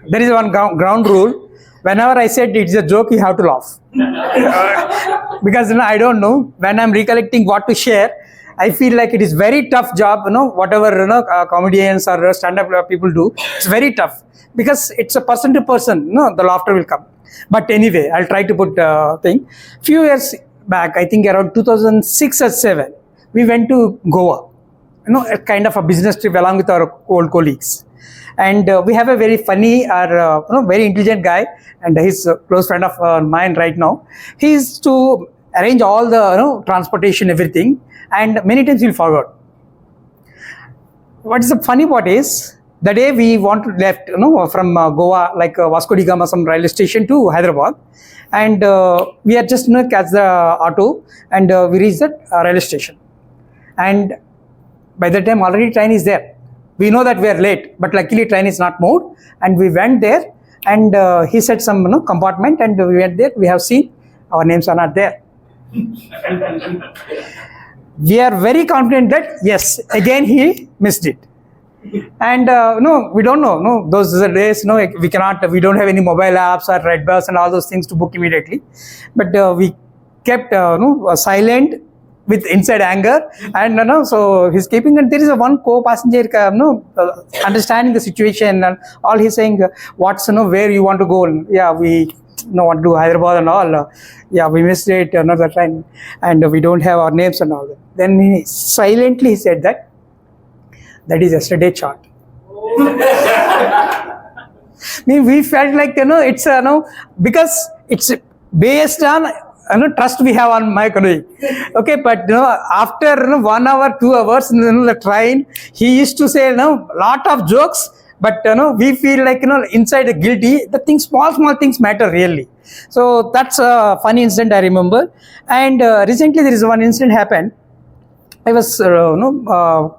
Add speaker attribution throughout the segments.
Speaker 1: there is one ground rule. Whenever I said it's a joke, you have to laugh. Because I don't know, when I'm recollecting what to share, I feel like it is very tough job, whatever comedians or stand-up people do. It's very tough because it's a person to person, the laughter will come. But anyway, I'll try to put thing. Few years back, I think around 2006 or 7, we went to Goa, a kind of a business trip along with our old colleagues. And we have a very funny very intelligent guy, and he's a close friend of mine right now. He used to arrange all the transportation, everything, and many times he'll forget. What is the funny part is, the day we left from Goa, like Vasco da Gama, some railway station to Hyderabad, and we had just catch the auto, and we reached that railway station. And by the time already train is there. We know that we are late, but luckily train is not moved, and we went there, and he said some compartment, and we went there. We have seen our names are not there. We are very confident that yes, again he missed it. And no, we don't know. No, those are days. No, we cannot. We don't have any mobile apps or red bus and all those things to book immediately. But we kept silent with inside anger, and so he's keeping. And there is a one co-passenger, understanding the situation, and all he's saying, what's where you want to go? Yeah, we want to do Hyderabad and all. Yeah, we missed it another time, and we don't have our names and all that. Then he silently said that is yesterday chart. We felt like it's because it's based on trust we have on my colleague. Okay, but after 1 hour, 2 hours in the train, he used to say lot of jokes, but we feel like inside guilty. The things, small things matter really. So that's a funny incident I remember. And recently there is one incident happened. I was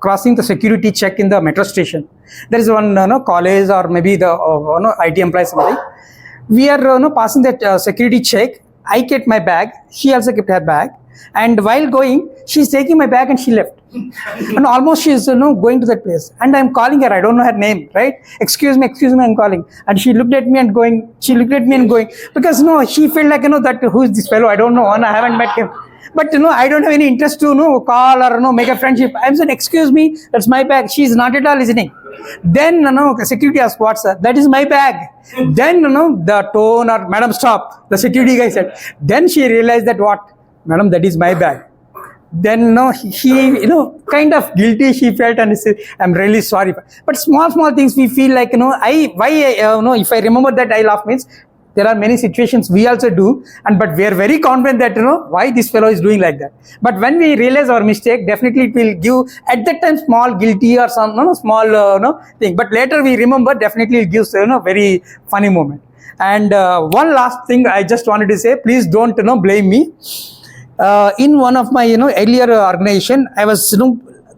Speaker 1: crossing the security check in the metro station. There is one college or maybe the IT employee something. We are passing that security check. I kept my bag. She also kept her bag. And while going, she's taking my bag and she left. And almost she's going to that place. And I'm calling her. I don't know her name, right? Excuse me, I'm calling. And she looked at me and going. Because she felt like that who is this fellow? I don't know. And I haven't met him. But I don't have any interest to call or make a friendship. I'm saying, excuse me, that's my bag. She's not at all listening. Then security asked, what's that? That is my bag. Then the tone or madam stop. The security guy said. Then she realized that what? Madam, that is my bag. Then she kind of guilty she felt, and said, I'm really sorry. But small things we feel like if I remember that I laugh means there are many situations we also do, but we are very confident that why this fellow is doing like that. But when we realize our mistake, definitely it will give at that time small guilty or some small thing. But later we remember, definitely it gives very funny moment. And one last thing I just wanted to say, please don't blame me. In one of my earlier organization, I was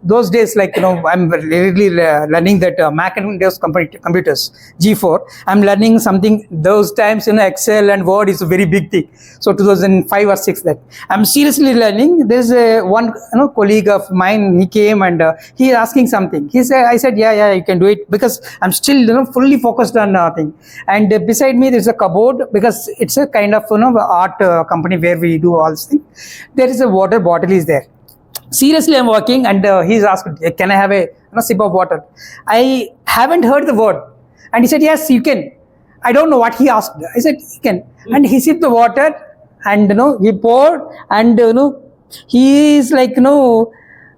Speaker 1: those days, like I'm really learning that Macintosh computers G4. I'm learning something those times. Excel and Word is a very big thing. So 2005 or 6 that I'm seriously learning. There's one colleague of mine. He came and he asking something. I said, yeah, you can do it, because I'm still fully focused on thing. And beside me there's a cupboard, because it's a kind of art company where we do all this thing. There is a water bottle is there. Seriously, I'm working, and he's asked, can I have a sip of water? I haven't heard the word. And he said, yes, you can. I don't know what he asked. I said, you can. And he sipped the water, and he poured, and he is like, no,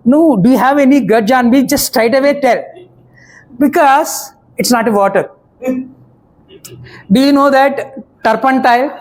Speaker 1: do you have any grudge on me? Just straight away tell. Because it's not a water. Do you know that turpentine,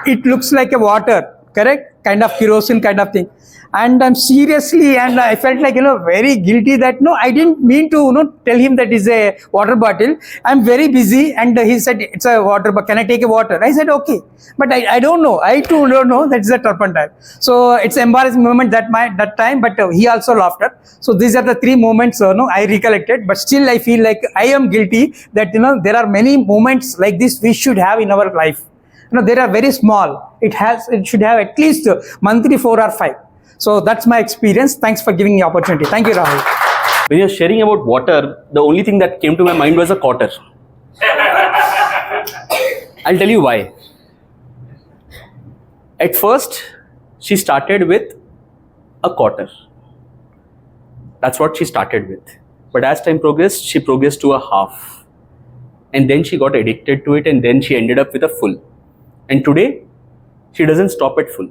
Speaker 1: it looks like a water, correct? Kind of kerosene kind of thing. And I'm seriously, and I felt like very guilty that I didn't mean to tell him that is a water bottle. I'm very busy, and he said it's a water, but can I take a water? I said okay, but I don't know. I too don't know that is a turpentine. So it's an embarrassing moment that time, but he also laughed at. So these are the 3 moments I recollected, but still I feel like I am guilty that there are many moments like this we should have in our life. They are very small. It should have at least monthly 4 or 5. So that's my experience. Thanks for giving me the opportunity. Thank you, Rahul.
Speaker 2: When you're sharing about water, the only thing that came to my mind was a quarter. I'll tell you why. At first, she started with a quarter. That's what she started with. But as time progressed, she progressed to a half. And then she got addicted to it, and then she ended up with a full. And today, she doesn't stop at full.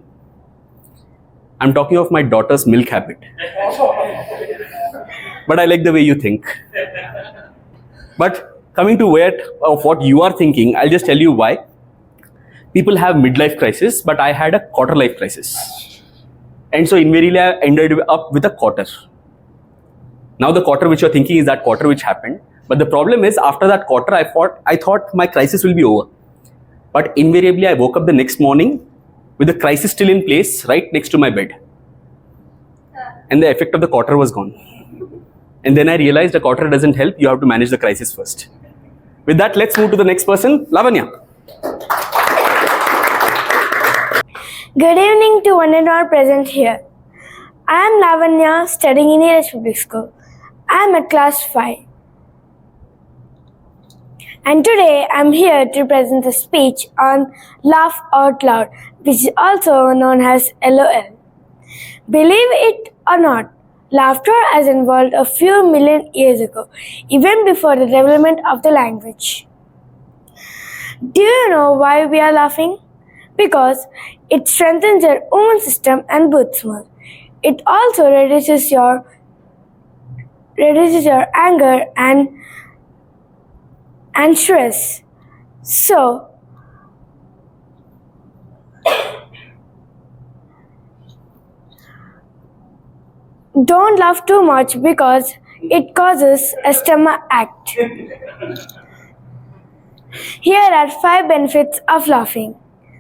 Speaker 2: I'm talking of my daughter's milk habit. But I like the way you think. But coming to what you are thinking, I'll just tell you why. People have midlife crisis, but I had a quarter life crisis. And so invariably I ended up with a quarter. Now the quarter which you're thinking is that quarter which happened. But the problem is after that quarter, I thought my crisis will be over. But invariably I woke up the next morning with the crisis still in place right next to my bed. And the effect of the quarter was gone. And then I realized the quarter doesn't help. You have to manage the crisis first. With that, let's move to the next person, Lavanya.
Speaker 3: Good evening to one and all present here. I am Lavanya, studying in Neeraj Public School. I am at class 5. And today I am here to present a speech on Laugh Out Loud, which is also known as LOL. Believe it or not, laughter has evolved a few million years ago, even before the development of the language. Do you know why we are laughing? Because it strengthens your immune system and boosts mood. It also reduces your anger and stress. So, don't laugh too much because it causes a stomach ache. Here are 5 benefits of laughing.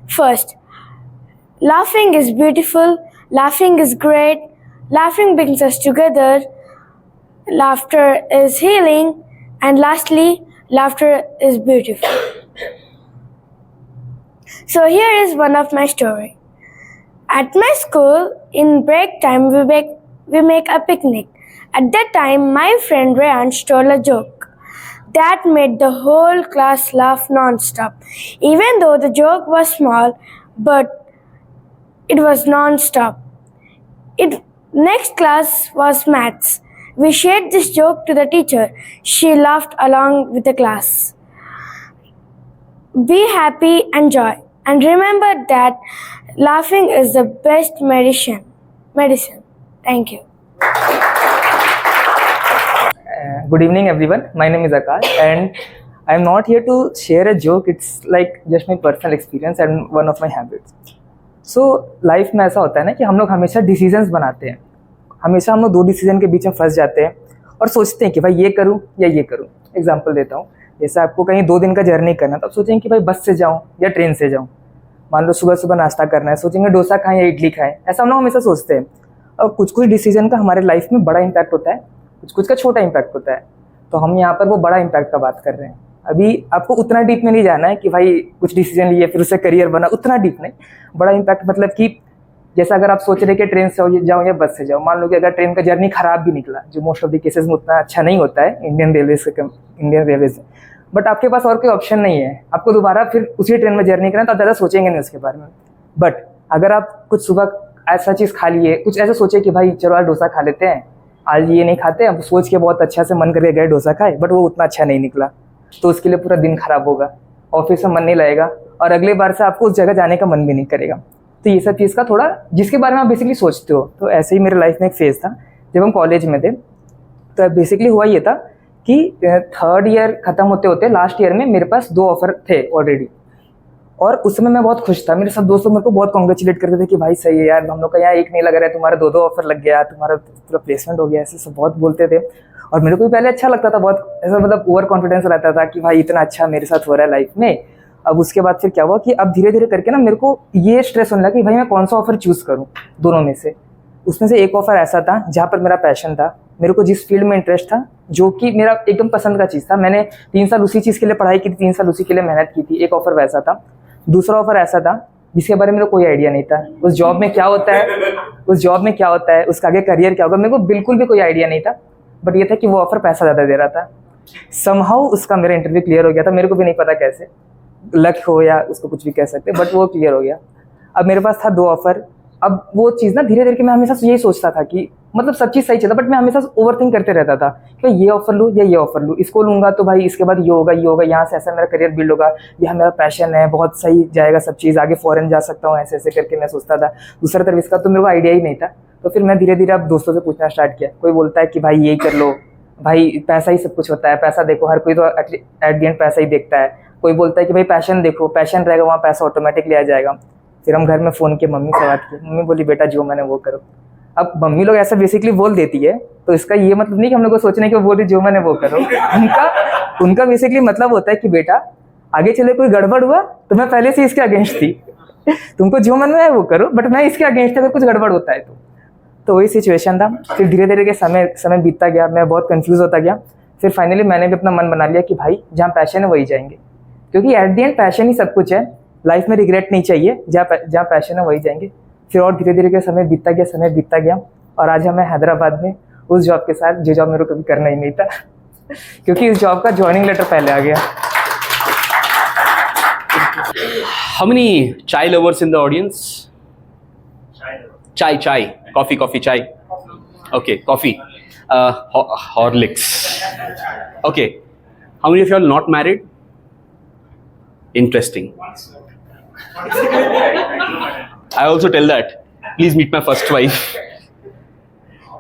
Speaker 3: First, laughing is beautiful, laughing is great, laughing brings us together, laughter is healing, and lastly, laughter is beautiful. So here is one of my story. At my school, in break time, we make a picnic. At that time, my friend Rayan stole a joke that made the whole class laugh non-stop. Even though the joke was small, but it was non-stop. Next class was maths. We shared this joke to the teacher. She laughed along with the class. Be happy and joy. And remember that laughing is the best medicine. Thank you.
Speaker 4: Good evening everyone, my name is Akash and I am not here to share a joke, it's like just my personal experience and one of my habits. So life में ऐसा होता है ना कि हम लोग हमेशा decisions बनाते हैं, हमेशा हम लोग 2 डिसीजन के बीच में फंस जाते हैं और सोचते हैं कि भाई ये करूँ या ये करूँ. एग्जांपल देता हूँ, जैसे आपको कहीं 2 दिन का जर्नी करना है तो आप सोचेंगे कि भाई बस से जाऊँ या ट्रेन से जाऊँ. मान लो सुबह सुबह नाश्ता करना है, सोचेंगे डोसा खाएं या इडली खाएं. ऐसा हम लोग हमेशा सोचते हैं. और कुछ कुछ डिसीजन का हमारे लाइफ में बड़ा इम्पैक्ट होता है, कुछ कुछ का छोटा इम्पैक्ट होता है. तो हम यहाँ पर वो बड़ा इम्पैक्ट का बात कर रहे हैं. अभी आपको उतना डीप में नहीं जाना है कि भाई कुछ डिसीजन लिए फिर उससे करियर बना, उतना डीप नहीं. बड़ा इम्पैक्ट मतलब कि जैसा अगर आप सोच रहे कि ट्रेन से जाओ या बस से जाओ, मान लो कि अगर ट्रेन का जर्नी खराब भी निकला, जो मोस्ट ऑफ द केसेस में उतना अच्छा नहीं होता है इंडियन रेलवे से, बट आपके पास और कोई ऑप्शन नहीं है, आपको दोबारा फिर उसी ट्रेन में जर्नी करना, तो आप ज़्यादा सोचेंगे नहीं उसके बारे में. बट अगर आप कुछ सुबह ऐसा चीज़ खा लिए, कुछ ऐसा सोचे कि भाई चलो आज डोसा खा लेते हैं, आज ये नहीं खाते, अब सोच के बहुत अच्छा से मन करके गए डोसा खाए, बट वो उतना अच्छा नहीं निकला, तो उसके लिए पूरा दिन खराब होगा, ऑफिस में मन नहीं लगेगा और अगले बार से आपको उस जगह जाने का मन भी नहीं करेगा. तो ये सब चीज़ का थोड़ा जिसके बारे में आप बेसिकली सोचते हो. तो ऐसे ही मेरे लाइफ में एक फेज़ था जब हम कॉलेज में थे. तो बेसिकली हुआ ये था कि 3rd ईयर ख़त्म होते होते लास्ट ईयर में मेरे पास 2 ऑफर थे ऑलरेडी, और उस समय मैं बहुत खुश था. मेरे सब दोस्तों मेरे को बहुत कॉन्ग्रेचुलेट करते थे कि भाई सही है यार, हम लोग का यहाँ एक नहीं लग रहा है, तुम्हारा 2 ऑफर लग गया, तुम्हारा पूरा प्लेसमेंट हो गया, ऐसे सब बहुत बोलते थे. और मेरे को भी पहले अच्छा लगता था, बहुत ऐसा मतलब ओवर कॉन्फिडेंस रहता था कि भाई इतना अच्छा मेरे साथ हो रहा है लाइफ में. अब उसके बाद फिर क्या हुआ कि अब धीरे धीरे करके ना मेरे को ये स्ट्रेस होने लगा कि भाई मैं कौन सा ऑफर चूज़ करूँ दोनों में से. उसमें से एक ऑफर ऐसा था जहाँ पर मेरा पैशन था, मेरे को जिस फील्ड में इंटरेस्ट था, जो कि मेरा एकदम पसंद का चीज़ था. मैंने 3 साल उसी चीज़ के लिए पढ़ाई की थी, 3 साल उसी के लिए मेहनत की थी. एक ऑफर वैसा था. दूसरा ऑफर ऐसा था जिसके बारे में मेरे को कोई आइडिया नहीं था. उस जॉब में क्या होता है, उसका आगे करियर क्या होगा, मेरे को बिल्कुल भी कोई आइडिया नहीं था. बट ये था कि वो ऑफर पैसा ज़्यादा दे रहा था। समहाउ उसका मेरा इंटरव्यू क्लियर हो गया था, मेरे को भी नहीं पता कैसे, लक हो या उसको कुछ भी कह सकते, बट वो क्लियर हो गया। अब मेरे पास था 2 ऑफर। अब वो चीज़ ना धीरे धीरे के मैं हमेशा यही सोचता था कि मतलब सब चीज़ सही चलता, बट मैं हमेशा ओवरथिंक करते रहता था कि ये ऑफर लूँ या ये ऑफर लूँ, इसको लूँगा तो भाई इसके बाद ये होगा, यहाँ से ऐसा मेरा करियर बिल्ड होगा, यह मेरा पैशन है, बहुत सही जाएगा सब चीज़, आगे फॉरेन जा सकता हूँ, ऐसे ऐसे करके मैं सोचता था। दूसरा तरफ इसका तो मेरे को आइडिया ही नहीं था। तो फिर मैं धीरे धीरे अब दोस्तों से पूछना स्टार्ट किया। कोई बोलता है कि भाई यही कर लो, भाई पैसा ही सब कुछ होता है, पैसा देखो, हर कोई तो एट द एंड पैसा ही देखता है। कोई बोलता है कि भाई पैशन देखो, पैशन रहेगा वहाँ पैसा ऑटोमेटिकली आ जाएगा। फिर हम घर में फ़ोन किए, मम्मी से बात की, मम्मी बोली बेटा जो मैंने वो करो। अब मम्मी लोग ऐसा बेसिकली बोल देती है तो इसका ये मतलब नहीं कि हम लोग को सोचने कि वो बोल रही जो मैंने वो करो। उनका बेसिकली मतलब होता है कि बेटा आगे चले कोई गड़बड़ हुआ तो मैं पहले से इसके अगेंस्ट थी, तुमको जो मन में है वो करो, बट मैं इसके अगेंस्ट अगर कुछ गड़बड़ होता है तो वही सिचुएशन था। फिर धीरे धीरे के समय बीतता गया, मैं बहुत कंफ्यूज होता गया। फिर फाइनली मैंने भी अपना मन बना लिया कि भाई जहाँ पैशन है वही जाएंगे, क्योंकि एट द एंड पैशन ही सब कुछ है, लाइफ में रिग्रेट नहीं चाहिए, जहाँ पैशन है वही जाएंगे। फिर और धीरे धीरे के समय बीतता गया और आज मैं हैदराबाद में उस जॉब के साथ जो जॉब मेरे को कभी करना ही नहीं था, क्योंकि इस जॉब का ज्वाइनिंग लेटर पहले आ गया।
Speaker 2: How many chai lovers in the audience? Chai, coffee, chai. Okay, coffee. Horlicks. Okay. How many of you are not married? Interesting. I also tell that. Please meet my first wife.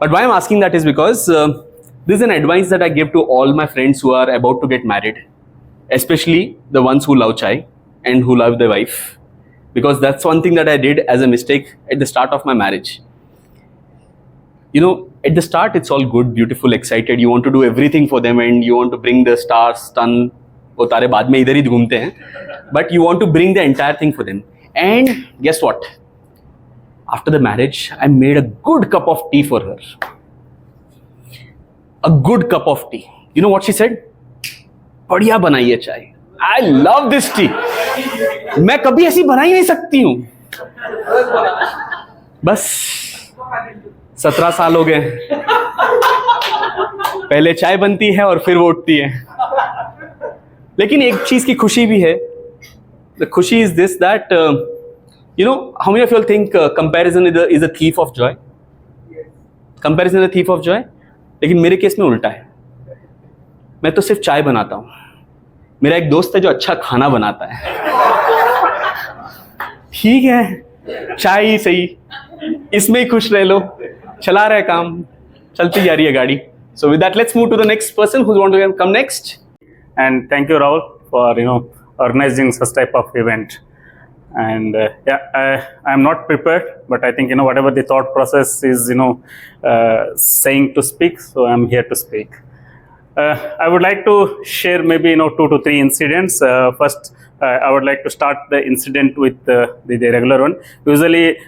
Speaker 2: But why I'm asking that is because this is an advice that I give to all my friends who are about to get married, especially the ones who love chai and who love their wife, because that's one thing that I did as a mistake at the start of my marriage. You know, at the start it's all good, beautiful, excited, you want to do everything for them and you want to bring the stars, sun, वो तारे बाद में इधर ही घूमते हैं, but you want to bring the entire thing for them. And guess what? After the marriage, I made a good cup of tea for her. A good cup of tea. You know what she said? बढ़िया बनाई है चाय. I love this tea. मैं कभी ऐसी बना ही नहीं सकती हूँ. बस 17 साल हो गए. पहले चाय बनती है और फिर वो उठती है. लेकिन एक चीज की खुशी भी है. The खुशी is this that you know, how many of you all think comparison is a thief of joy? Comparison is a thief of joy. लेकिन मेरे केस में उल्टा है. मैं तो सिर्फ चाय बनाता हूँ. मेरा एक दोस्त है जो अच्छा खाना बनाता है. ठीक है, चाय ही सही, इसमें ही खुश रह लो, चला रहे काम, चलती जा रही है गाड़ी. So with that, let's move to the next person who's want to come next.
Speaker 5: And thank you, Rahul, for organizing such type of event. And I am not prepared, but I think whatever the thought process is saying to speak, so I am here to speak. I would like to share maybe 2 to 3 incidents. First, I would like to start the incident with the regular one. Usually,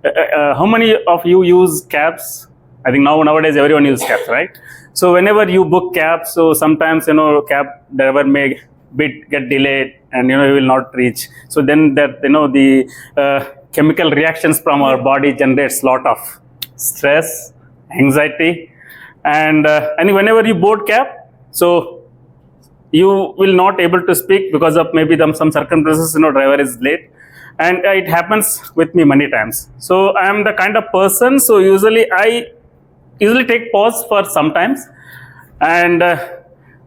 Speaker 5: how many of you use cabs? I think nowadays everyone uses cabs, right? So whenever you book cabs, so sometimes cab driver may get delayed and you will not reach. So then that the chemical reactions from our body generates lot of stress, anxiety, and whenever you board cab, so you will not able to speak because of maybe some circumstances, driver is late. And it happens with me many times. So I am the kind of person, so I usually take pause for sometimes and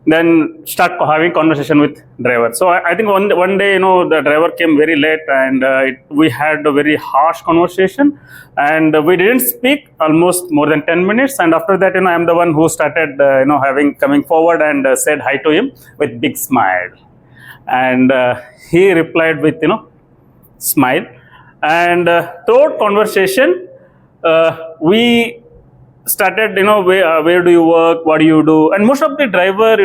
Speaker 5: then start having conversation with driver. So I think one day the driver came very late and we had a very harsh conversation and we didn't speak almost more than 10 minutes, and after that I am the one who started coming forward and said hi to him with big smile, and he replied with smile, and throughout conversation we started where do you work, what do you do, and most of the driver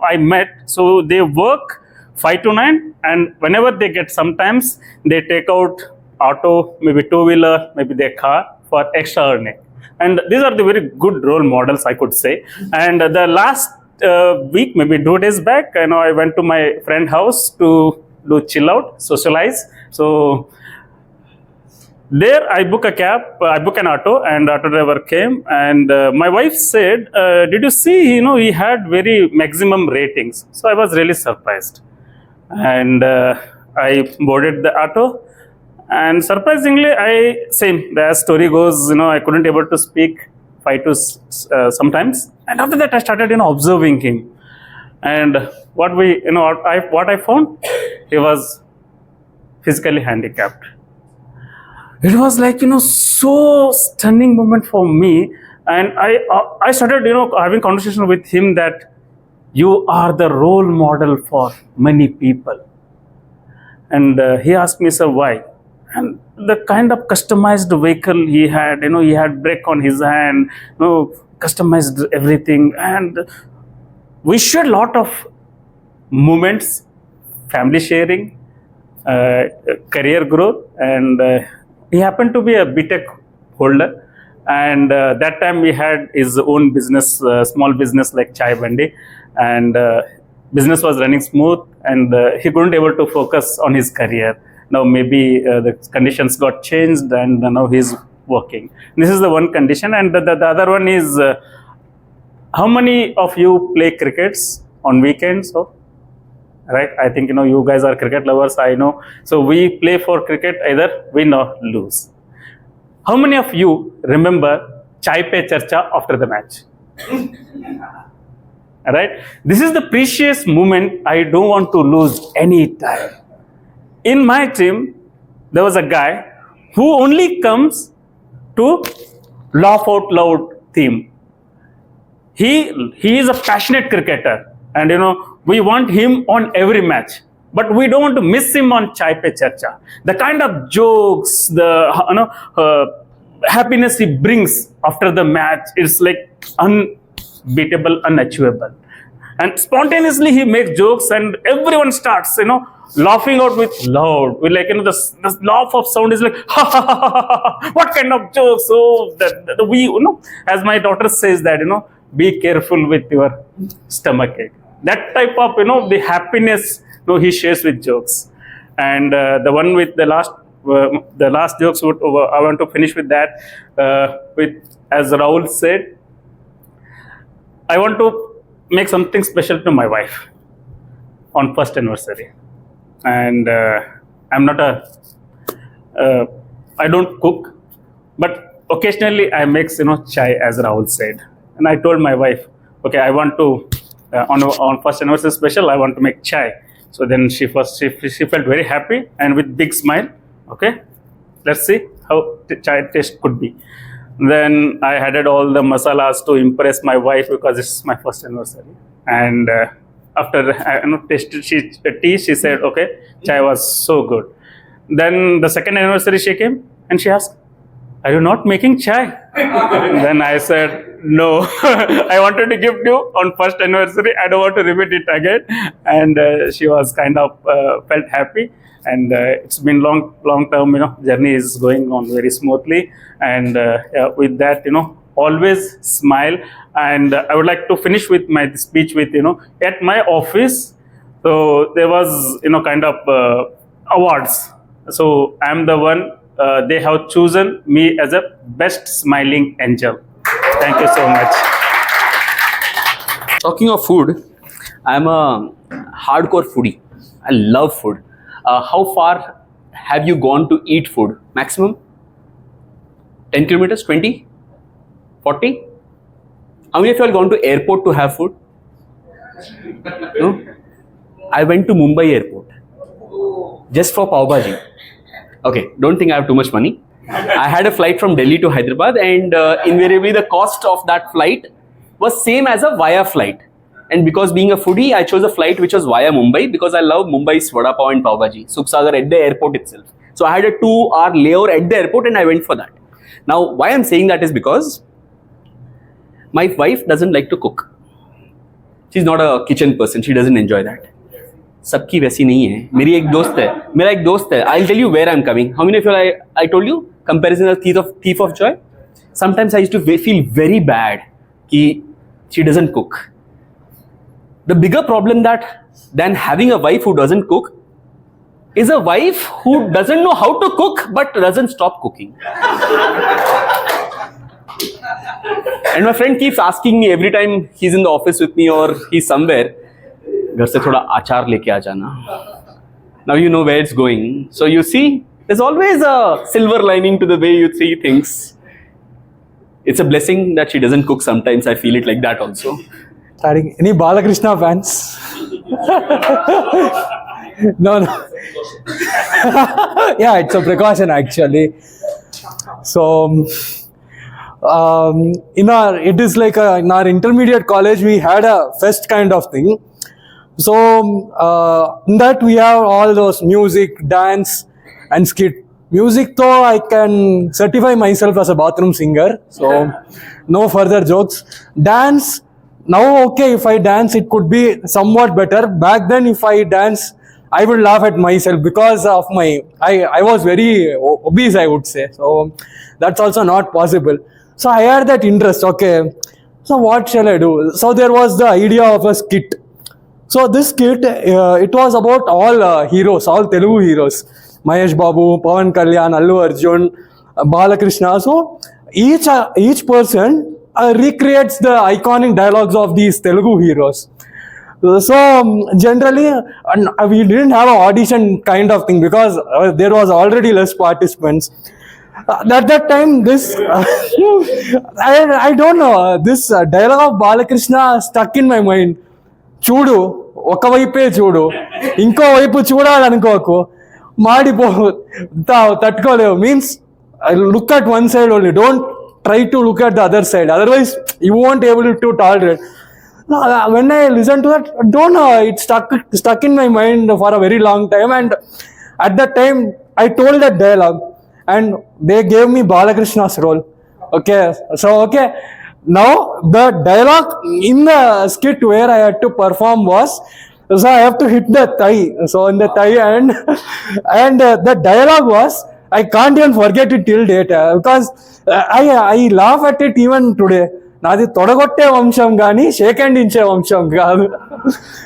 Speaker 5: I met, so they work 5 to 9, and whenever they get, sometimes they take out auto, maybe 2-wheeler, maybe their car for extra earning, and these are the very good role models, I could say. And the last week, maybe 2 days back, I went to my friend house to do chill out, socialize. So there I book a cab, I book an auto, and auto driver came, and my wife said, "Did you see? He had very maximum ratings." So I was really surprised, and I boarded the auto, and surprisingly, as story goes, I couldn't able to speak 5 to sometimes, and after that I started observing him, and what I found, he was physically handicapped. It was like so stunning moment for me, and I started having conversation with him that you are the role model for many people, and he asked me, "Sir, why?" And the kind of customized vehicle he had, he had brake on his hand, customized everything, and we shared a lot of moments, family sharing, career growth, and he happened to be a BTech holder, and that time he had his own business, small business like chai bandi, and business was running smooth, and he couldn't able to focus on his career. Now maybe the conditions got changed, and now he's working. This is the one condition, and the other one is, how many of you play crickets on weekends? Right, I think you guys are cricket lovers, I know. So we play for cricket, either win or lose. How many of you remember chai pe charcha after the match? Right, this is the precious moment I don't want to lose any time. In my team, there was a guy who only comes to laugh out loud theme. He is a passionate cricketer, and we want him on every match, but we don't want to miss him on Chai Pe Charcha. The kind of jokes, the happiness he brings after the match, it's like unbeatable, unachievable. And spontaneously he makes jokes, and everyone starts, laughing out with loud. We like, the laugh of sound is like, ha ha ha ha ha. What kind of jokes? So we, as my daughter says that, be careful with your stomach ache. That type of, the happiness, he shares with jokes. And the one with the last jokes, I want to finish with that. As Rahul said, I want to make something special to my wife on first anniversary. And I'm not I don't cook, but occasionally I make, chai, as Rahul said. And I told my wife, okay, I want to, on first anniversary special, I want to make chai. So then she felt very happy, and with big smile, okay, let's see how chai taste could be. Then I added all the masalas to impress my wife, because it's my first anniversary. And after I tasted tea, she said, okay, chai was so good. Then the second anniversary she came, and she asked, are you not making chai? Then I said, no, I wanted to gift you on first anniversary. I don't want to repeat it again. And she was kind of felt happy. And it's been long term, journey is going on very smoothly. And with that, always smile. And I would like to finish with my speech with, at my office, so there was, kind of awards. So I'm the one, they have chosen me as a best smiling angel. Thank you so much.
Speaker 2: Talking of food, I'm a hardcore foodie. I love food. How far have you gone to eat food? Maximum? 10 kilometers? 20? 40? How many of you have gone to airport to have food? No? I went to Mumbai airport just for pav bhaji. Okay, don't think I have too much money. I had a flight from Delhi to Hyderabad, and invariably the cost of that flight was same as a via flight. And because being a foodie, I chose a flight which was via Mumbai, because I love Mumbai's vada pav and pav bhaji, Sukhsagar at the airport itself. So I had a 2-hour layover at the airport, and I went for that. Now, why I'm saying that is because my wife doesn't like to cook. She's not a kitchen person. She doesn't enjoy that. सबकी वैसी नहीं है. मेरी एक दोस्त है, मेरा एक दोस्त है. I'll tell you where I'm coming. How many of you I told you? Comparison of thief of joy. Sometimes I used to feel very bad कि she doesn't cook. The bigger problem than having a wife who doesn't cook is a wife who doesn't know how to cook but doesn't stop cooking. And my friend keeps asking me every time he's in the office with me or he's somewhere, घर से थोड़ा आचार लेके आ जाना. Now you know where it's going. So you see, there's always a silver lining to the way you see things. It's a blessing that she doesn't cook sometimes. I feel it like that also.
Speaker 6: Starting any Balakrishna fans? No. Yeah, it's a precaution actually. So, in our intermediate college we had a fest kind of thing. So in that we have all those music, dance, and skit. Music though I can certify myself as a bathroom singer. So no further jokes. Dance. Now, okay, if I dance, it could be somewhat better. Back then, if I dance, I would laugh at myself because of I was very obese, I would say. So, that's also not possible. So, I had that interest, okay. So, what shall I do? So, there was the idea of a skit. So, this skit, it was about all heroes, all Telugu heroes. Mahesh Babu, Pawan Kalyan, Allu Arjun, Balakrishna. So, each person recreates the iconic dialogues of these Telugu heroes. So generally, we didn't have an audition kind of thing because there was already less participants. At that time, this I don't know, this dialogue of Balakrishna stuck in my mind. చూడు ఒకవైపే చూడు ఇంకో వైపు చూడాలనుకోకు మాడిపో తట్టుకోలేవు means look at one side only don't try to look at the other side, otherwise you won't able to tolerate. When I listened to that, I don't know, it stuck in my mind for a very long time, and at that time I told that dialogue and they gave me Balakrishna's role. Okay, so okay, now the dialogue in the skit where I had to perform was, so I have to hit the thigh, so in the thigh, and the dialogue was, I can't even forget it till date because I laugh at it even today. నాది తొడగొట్టే వంశం కానీ shake hand ఇచ్చే వంశం కాదు.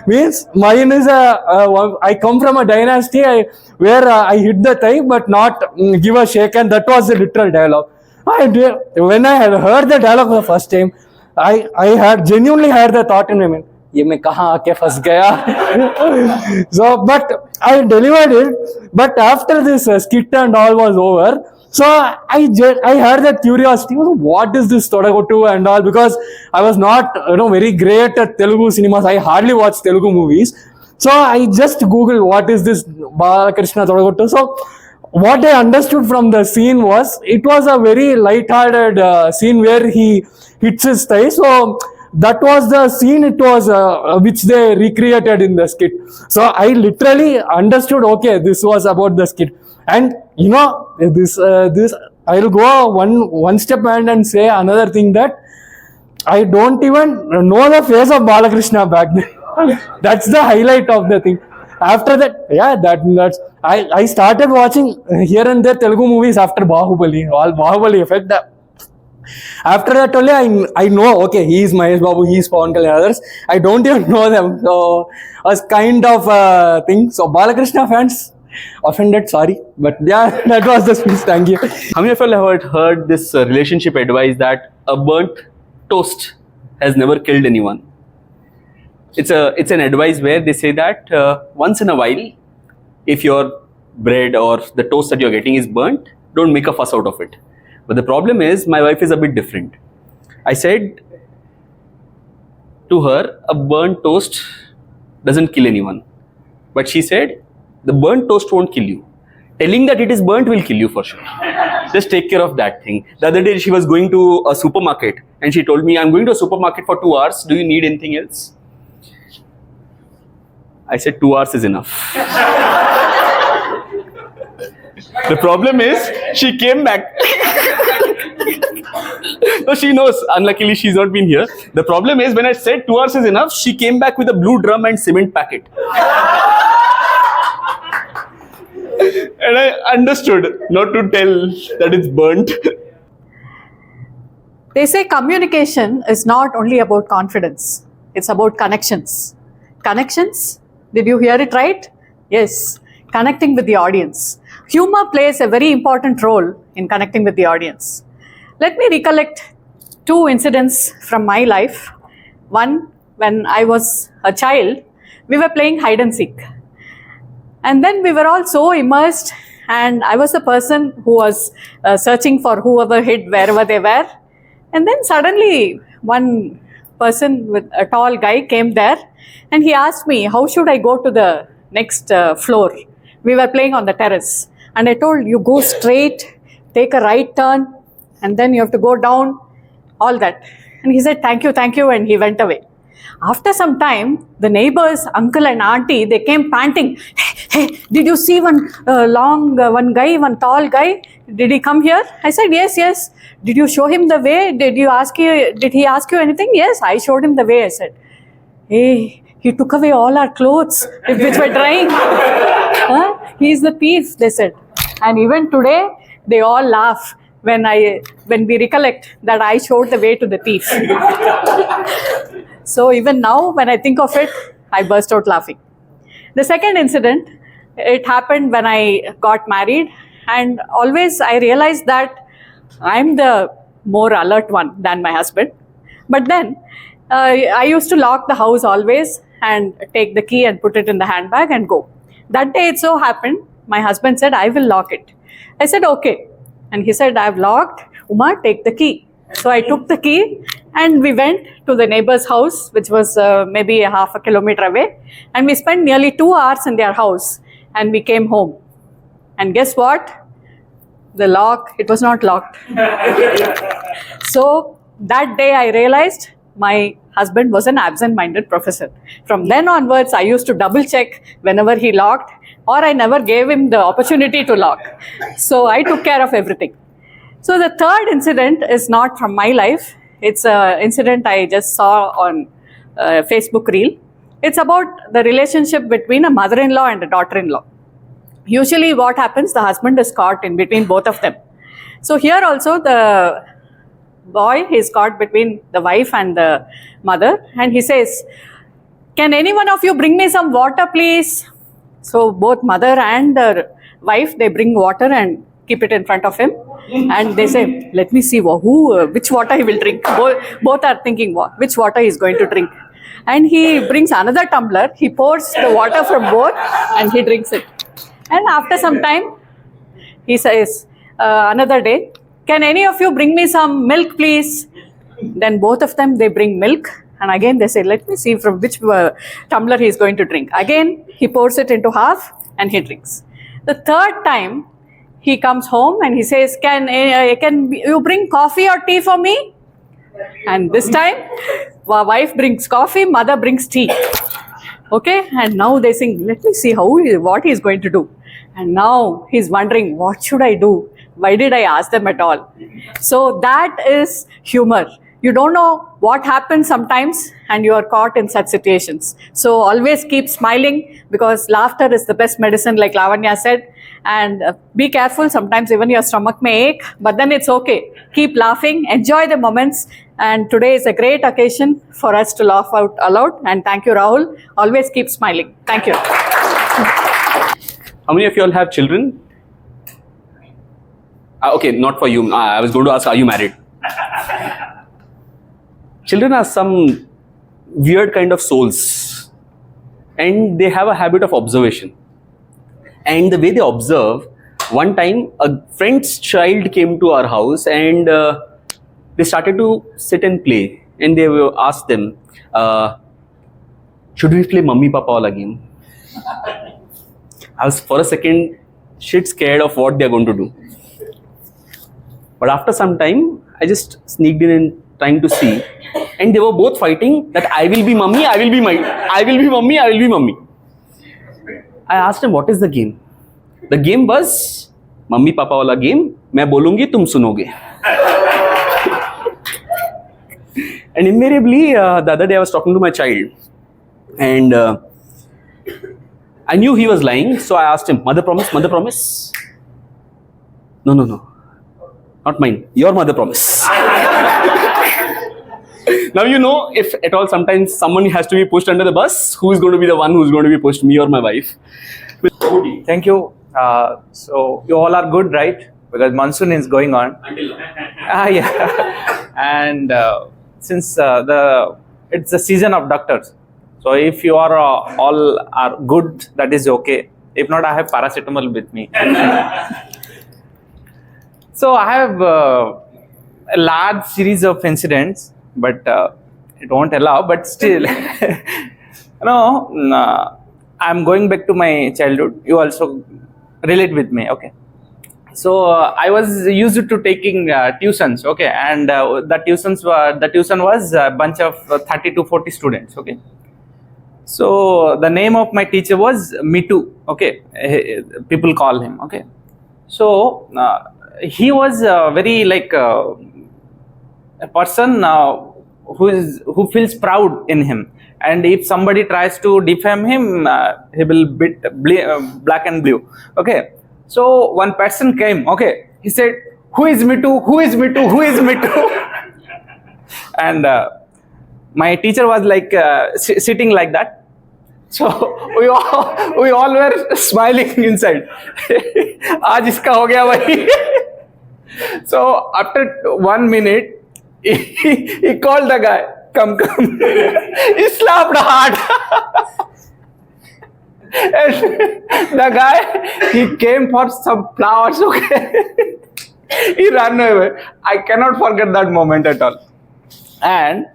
Speaker 6: Means mine is I come from a dynasty where I hit the thigh but not give a shake hand. That was the literal dialogue. When I had heard the dialogue for the first time, I had genuinely had the thought in my mind, ये मैं कहाँ आके फंस गया. So but I delivered it, but after this skit and all was over, so I had that curiosity, what is this Todagottu and all, because I was not very great at Telugu cinemas. I hardly watch Telugu movies, so I just googled what is this Balakrishna Todagottu. So what I understood from the scene was, it was a very light-hearted scene where he hits his thigh. So that was the scene, it was which they recreated in the skit. So I literally understood, okay, this was about the skit. And this I will go one step and say another thing, that I don't even know the face of Balakrishna back then. That's the highlight of the thing. After that, yeah, that's I started watching here and there Telugu movies after Bahubali, all Bahubali effect. After that only I know, okay, he is Mahesh Babu, he is Pawan Kalyan, others I don't even know them. So was kind of thing. So Balakrishna fans, offended, sorry, but yeah, that was the speech. Thank you.
Speaker 2: How many of you have heard this relationship advice that a burnt toast has never killed anyone? It's an advice where they say that once in a while, if your bread or the toast that you're getting is burnt, don't make a fuss out of it. But the problem is, my wife is a bit different. I said to her, a burnt toast doesn't kill anyone. But she said, the burnt toast won't kill you. Telling that it is burnt will kill you for sure. Just take care of that thing. The other day, she was going to a supermarket and she told me, I'm going to a supermarket for 2 hours. Do you need anything else? I said, 2 hours is enough. The problem is, she came back. So she knows, unluckily she's not been here. The problem is, when I said 2 hours is enough, she came back with a blue drum and cement packet. And I understood not to tell that it's burnt.
Speaker 7: They say communication is not only about confidence, it's about connections. Connections? Did you hear it right? Yes. connecting with the audience. Humor plays a very important role in connecting with the audience. Let me recollect two incidents from my life. One, when I was a child, we were playing hide and seek. And then we were all so immersed, and I was the person who was searching for whoever hid wherever they were. And then suddenly, one person with a tall guy came there, and he asked me, how should I go to the next floor? We were playing on the terrace. And I told, you go straight, take a right turn, and then you have to go down, all that. And he said, thank you, and he went away. After some time, the neighbors, uncle and auntie, they came panting. Hey, did you see one one tall guy? Did he come here? I said, yes. Did you show him the way? Did he ask you anything? Yes, I showed him the way, I said. Hey, he took away all our clothes, which were drying. Huh? He's the thief, they said. And even today, they all laugh when we recollect that I showed the way to the thief. So even now, when I think of it, I burst out laughing. The second incident, it happened when I got married, and always I realized that I'm the more alert one than my husband. But then I used to lock the house always and take the key and put it in the handbag and go. That day it so happened, my husband said, I will lock it. I said, okay. And he said, I've locked. Uma, take the key. So I took the key and we went to the neighbor's house, which was maybe a half a kilometer away. And we spent nearly 2 hours in their house and we came home. And guess what? The lock, it was not locked. So that day I realized my husband was an absent-minded professor. From then onwards, I used to double check whenever he locked, or I never gave him the opportunity to lock. So I took care of everything. So the third incident is not from my life. It's an incident I just saw on Facebook reel. It's about the relationship between a mother-in-law and a daughter-in-law. Usually what happens, the husband is caught in between both of them. So here also the boy is caught between the wife and the mother, and he says, can any one of you bring me some water, please? So both mother and the wife, they bring water and keep it in front of him. And they say, let me see which water he will drink. Both are thinking which water he is going to drink. And he brings another tumbler, he pours the water from both and he drinks it. And after some time, he says, another day, can any of you bring me some milk, please? Then both of them, they bring milk. And again, they say, let me see from which tumbler he is going to drink. Again, he pours it into half and he drinks. The third time, he comes home and he says, can you bring coffee or tea for me? And this time, wife brings coffee, mother brings tea. Okay, and now they think, let me see what he is going to do. And now he's wondering, what should I do? Why did I ask them at all? So that is humor. You don't know what happens sometimes and you are caught in such situations. So always keep smiling, because laughter is the best medicine, like Lavanya said. And be careful, sometimes even your stomach may ache, but then it's okay. Keep laughing, enjoy the moments. And today is a great occasion for us to laugh out aloud. And thank you, Rahul. Always keep smiling. Thank you.
Speaker 2: How many of you all have children? Okay, not for you. I was going to ask, are you married? Children are some weird kind of souls, and they have a habit of observation. And the way they observe, one time a friend's child came to our house and they started to sit and play. And they asked them, should we play Mummy Papa all again? I was for a second shit scared of what they're going to do. But after some time, I just sneaked in and trying to see. And they were both fighting that I will be mummy, I will be mummy, I will be mummy. I asked him, what is the game? The game was Mummy Papa wala game. मैं बोलूँगी तुम सुनोगे. And invariably, the other day I was talking to my child, and I knew he was lying, so I asked him, mother promise, mother promise. No, not mine. Your mother promise. Now you know, if at all sometimes someone has to be pushed under the bus, who is going to be the one who is going to be pushed, me or my wife?
Speaker 8: Thank you. So you all are good, right? Because monsoon is going on. Yeah. And since it's the season of doctors, so if you are all are good, that is okay. If not, I have paracetamol with me. So I have a large series of incidents, but it won't allow. But still, I'm going back to my childhood. You also relate with me, okay? So I was used to taking tuitions, okay, and the tuition was a bunch of 30 to 40 students, okay. So the name of my teacher was Mitu, okay. People call him, okay. So he was very like a person who feels proud in him, and if somebody tries to defame him, he will beat black and blue, okay. So one person came, okay, he said, who is Mitu, who is Mitu, who is Mitu? And my teacher was like sitting like that. So we all were smiling inside. Aaj iska ho gaya bhai. So after 1 minute, he called the guy, come. He slapped hard. And the guy, he came for some flowers, okay. He ran away. I cannot forget that moment at all. And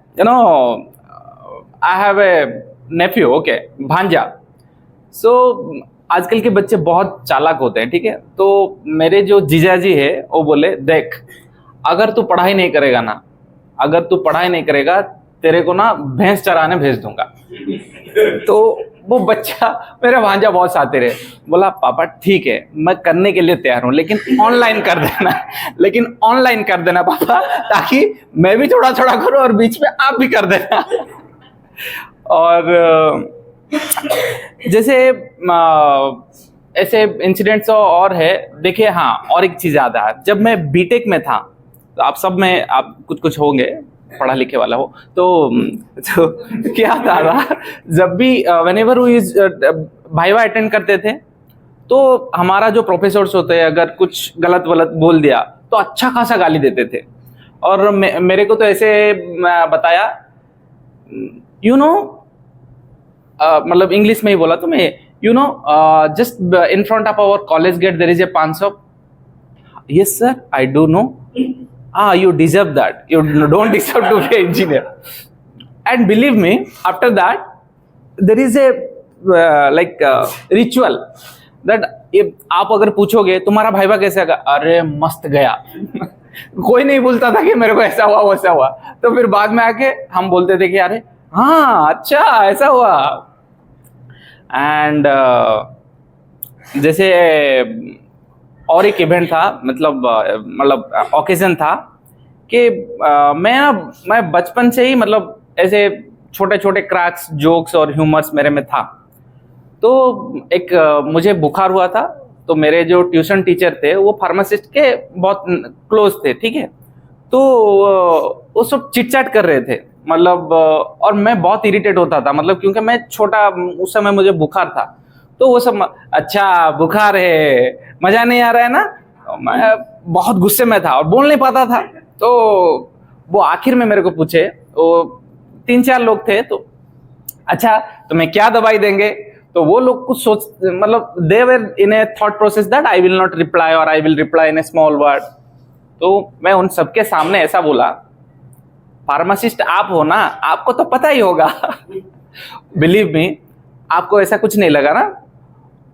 Speaker 8: I have a nephew, okay, भांजा. So आजकल के बच्चे बहुत चालाक होते हैं, ठीक है. तो मेरे जो जीजाजी है वो बोले, देख अगर तू पढ़ाई नहीं करेगा ना, तेरे को ना भैंस चराने भेज दूंगा. तो वो बच्चा, मेरा भांजा बहुत साथे रहे, बोला पापा ठीक है मैं करने के लिए तैयार हूँ, लेकिन ऑनलाइन कर देना पापा, ताकि मैं भी थोड़ा थोड़ा करूँ और बीच में आप भी कर देना. और जैसे ऐसे इंसिडेंट्स और है. देखिए हाँ, और एक चीज़ याद है, जब मैं बीटेक में था, तो आप सब में आप कुछ होंगे, पढ़ा लिखे वाला हो, तो क्या था, जब भी व्हेनेवर वी वाइवा अटेंड करते थे, तो हमारा जो प्रोफेसर्स होते हैं अगर कुछ गलत बोल दिया तो अच्छा खासा गाली देते थे. और मेरे को तो ऐसे बताया, मतलब इंग्लिश में ही बोला तो मैं, just in front of our college gate there is a paan shop. Yes sir, I do know. You deserve that. You don't deserve to be an engineer. And believe me, after that, there is a ritual that if आप अगर पूछोगे तुम्हारा भाईवा कैसे गया, अरे मस्त गया. कोई नहीं बोलता था कि मेरे को ऐसा हुआ वैसा हुआ. तो फिर बाद में आके हम बोलते थे कि अरे हाँ अच्छा ऐसा हुआ. एंड जैसे और एक इवेंट था, मतलब ओकेजन था कि मैं बचपन से ही मतलब ऐसे छोटे छोटे क्रैक्स, जोक्स और ह्यूमर्स मेरे में था. तो एक मुझे बुखार हुआ था, तो मेरे जो ट्यूशन टीचर थे वो फार्मासिस्ट के बहुत क्लोज थे, ठीक है. तो वो सब चिटचैट कर रहे थे, मतलब, और मैं बहुत इरिटेट होता था, मतलब क्योंकि मैं छोटा, उस समय मुझे बुखार था. तो वो सब, अच्छा बुखार है, मजा नहीं आ रहा है ना. मैं बहुत गुस्से में था और बोल नहीं पाता था. तो वो आखिर में मेरे को पूछे, वो 3-4 लोग थे, तो अच्छा तुम्हें क्या दवाई देंगे. तो वो लोग कुछ सोच, मतलब they were in a thought process that I will not reply और I will reply in a small word. तो मैं उन सबके सामने ऐसा बोला, फार्मासिस्ट आप हो ना, आपको तो पता ही होगा. बिलीव मी, आपको ऐसा कुछ नहीं लगा ना.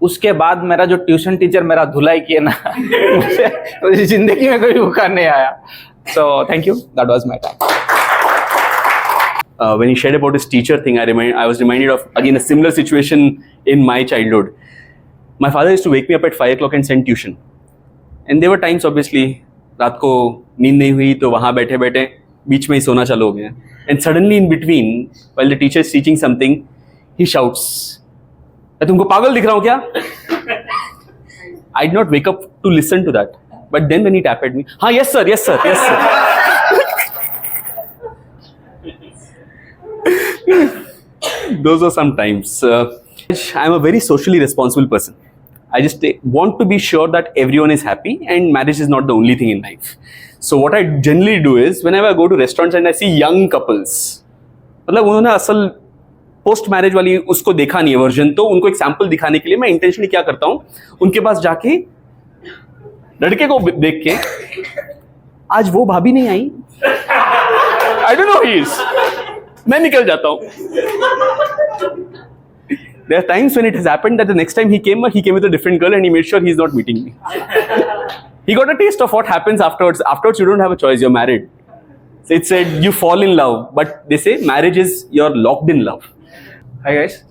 Speaker 8: उसके बाद मेरा जो ट्यूशन टीचर मेरा धुलाई किए ना, मुझे जिंदगी में कोई बुखार नहीं आया. So thank you. That was my time.
Speaker 2: When he shared about his teacher thing, I was reminded of again a similar situation in my childhood. My father used to wake me up at 5 o'clock and send tuition. And there were times, obviously, रात को नींद नहीं हुई तो वहाँ बैठे बैठे बीच में ही सोना चालू हो गया. And suddenly in between, while the teacher is teaching something, he shouts, "मैं तुमको पागल दिख रहा हूँ क्या?" I did not wake up to listen to that. But then when he tapped at me, हाँ yes sir, yes sir, yes sir. Those are some times. I'm a very socially responsible person. I just want to be sure that everyone is happy, and marriage is not the only thing in life. So what I generally do is whenever I go to restaurants and I see young couples, मतलब उन्होंने असल post marriage वाली उसको देखा नहीं है version, तो उनको एक सैंपल दिखाने के लिए मैं इंटेंशनली क्या करता हूँ, उनके पास जाके लड़के को देख के, आज वो भाभी नहीं आई, I don't know he is, मैं निकल जाता हूँ. There are times when it has happened that the next time he came with a different girl and he made sure he's not meeting me. He got a taste of what happens afterwards. Afterwards, you don't have a choice. You're married. So it said you fall in love, but they say marriage is you're locked in love.
Speaker 9: Hi guys,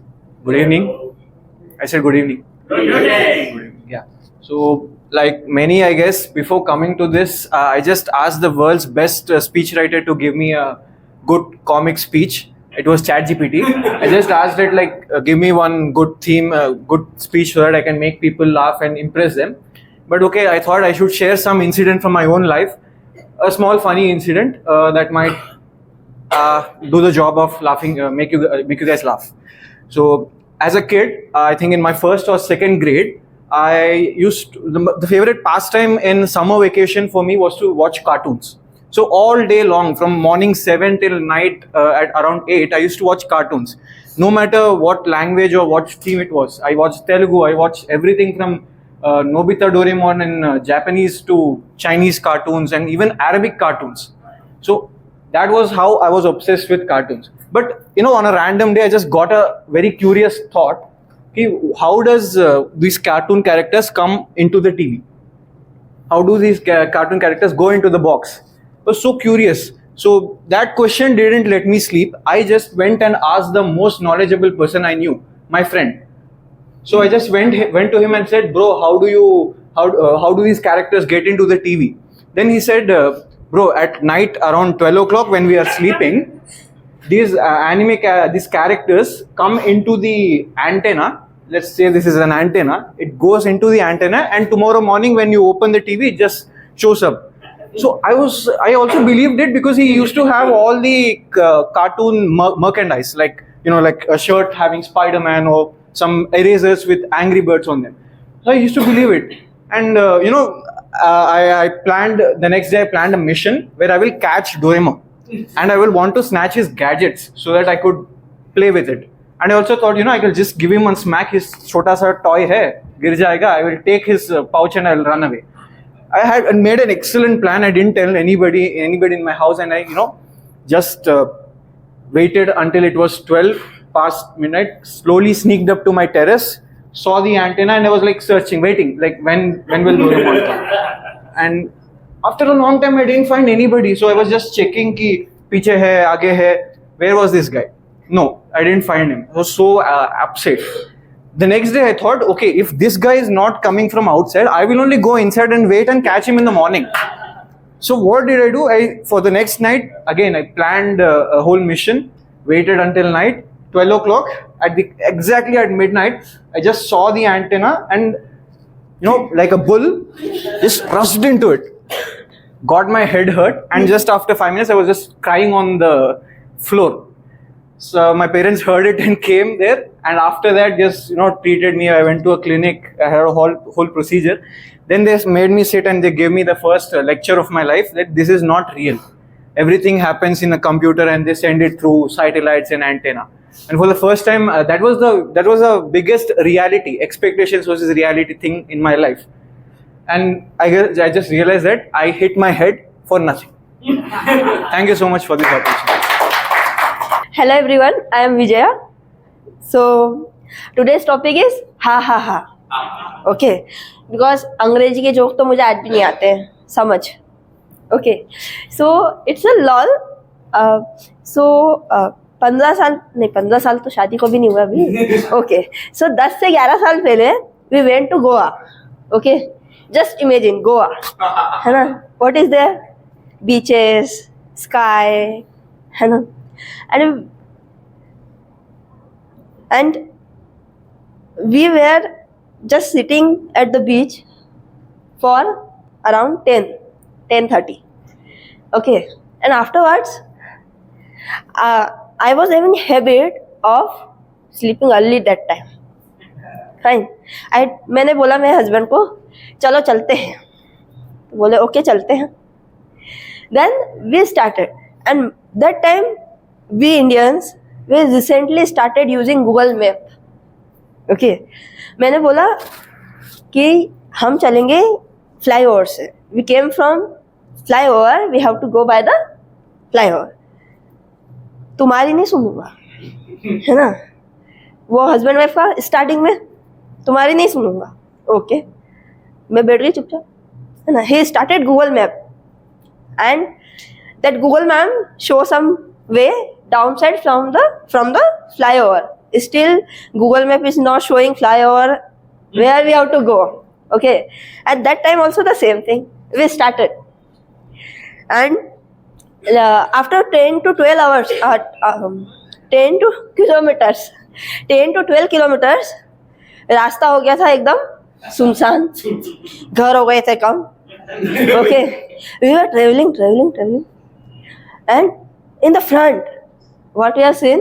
Speaker 9: good evening. I said good evening. Good evening. Yeah. So like many, I guess, before coming to this, I just asked the world's best speechwriter to give me a good comic speech. It was ChatGPT. I just asked it like, give me one good theme, good speech so that I can make people laugh and impress them. But okay, I thought I should share some incident from my own life, a small funny incident that might do the job of laughing, make you guys laugh. So as a kid, I think in my first or second grade, I used to, the favorite pastime in summer vacation for me was to watch cartoons. So all day long, from morning 7 till night at around 8, I used to watch cartoons. No matter what language or what theme it was. I watched Telugu, I watched everything from Nobita, Doraemon and Japanese to Chinese cartoons and even Arabic cartoons. So that was how I was obsessed with cartoons. But you know, on a random day, I just got a very curious thought. Okay, how does these cartoon characters come into the TV? How do these cartoon characters go into the box? I was so curious. So that question didn't let me sleep. I just went and asked the most knowledgeable person I knew, my friend. So I just went to him and said, bro, how do these characters get into the TV? Then he said, bro, at night around 12 o'clock when we are sleeping, these these characters come into the antenna. Let's say this is an antenna. It goes into the antenna, and tomorrow morning when you open the TV, it just shows up. So I also believed it because he used to have all the cartoon merchandise, like, you know, like a shirt having Spider-Man or some erasers with Angry Birds on them. So I used to believe it. And you know, I planned, the next day I planned a mission where I will catch Doraemon and I will want to snatch his gadgets so that I could play with it. And I also thought, you know, I could just give him one smack, his chota sa toy hai, gir jayega, I will take his pouch and I will run away. I had made an excellent plan. I didn't tell anybody in my house, and I, you know, just waited until it was 12 past midnight, slowly sneaked up to my terrace, saw the antenna, and I was like searching, waiting, like when will Doraemon come? And after a long time, I didn't find anybody, so I was just checking ki piche hai, aage hai, where was this guy? No, I didn't find him. I was so upset. The next day I thought, okay, if this guy is not coming from outside, I will only go inside and wait and catch him in the morning. So what did I do? For the next night, again, I planned a whole mission, waited until night, 12 o'clock, exactly at midnight, I just saw the antenna and, you know, like a bull, just rushed into it. Got my head hurt, and just after 5 minutes, I was just crying on the floor. So my parents heard it and came there, and after that, just, you know, treated me. I went to a clinic. I had a whole procedure. Then they made me sit and they gave me the first lecture of my life that this is not real. Everything happens in a computer, and they send it through satellites and antenna. And for the first time, that was the biggest reality, expectations versus reality thing in my life. And I just realized that I hit my head for nothing. Thank you so much for this opportunity.
Speaker 10: Hello everyone, I am Vijaya. So today's topic is ha ha ha. Okay, because अंग्रेजी के joke तो मुझे आज भी नहीं आते हैं समझ. Okay, so it's a lol. So 15 साल तो शादी को भी नहीं हुआ अभी. Okay, so 10 से 11 साल पहले we went to Goa. Okay, just imagine Goa, है ना? What is there? Beaches, sky, है ना? And we were just sitting at the beach for around 10:30. Okay, and afterwards I was having habit of sleeping early that time. Fine. मैंने बोला मेरे husband को चलो चलते हैं, तो बोले ओके चलते हैं। Then we started and that time we Indians we recently started using Google map. Okay, मैंने बोला कि हम चलेंगे फ्लाईओवर से। We came from flyover, we have to go by the flyover. तुम्हारी नहीं सुनूंगा, है ना, वो हस्बैंड वाइफ का स्टार्टिंग में, तुम्हारी नहीं सुनूंगा। ओके, मैं बैठ गई चुपचाप, है ना। He started Google map and that Google map show some way down side from the flyover. Still Google Map is not showing flyover where we have to go. Okay, at that time also the same thing, we started and after 10 to 12 hours 10 to 12 kilometers रास्ता हो गया था एकदम सुनसान, घर हो गए थे कम। Okay, we were traveling and in the front what we have seen,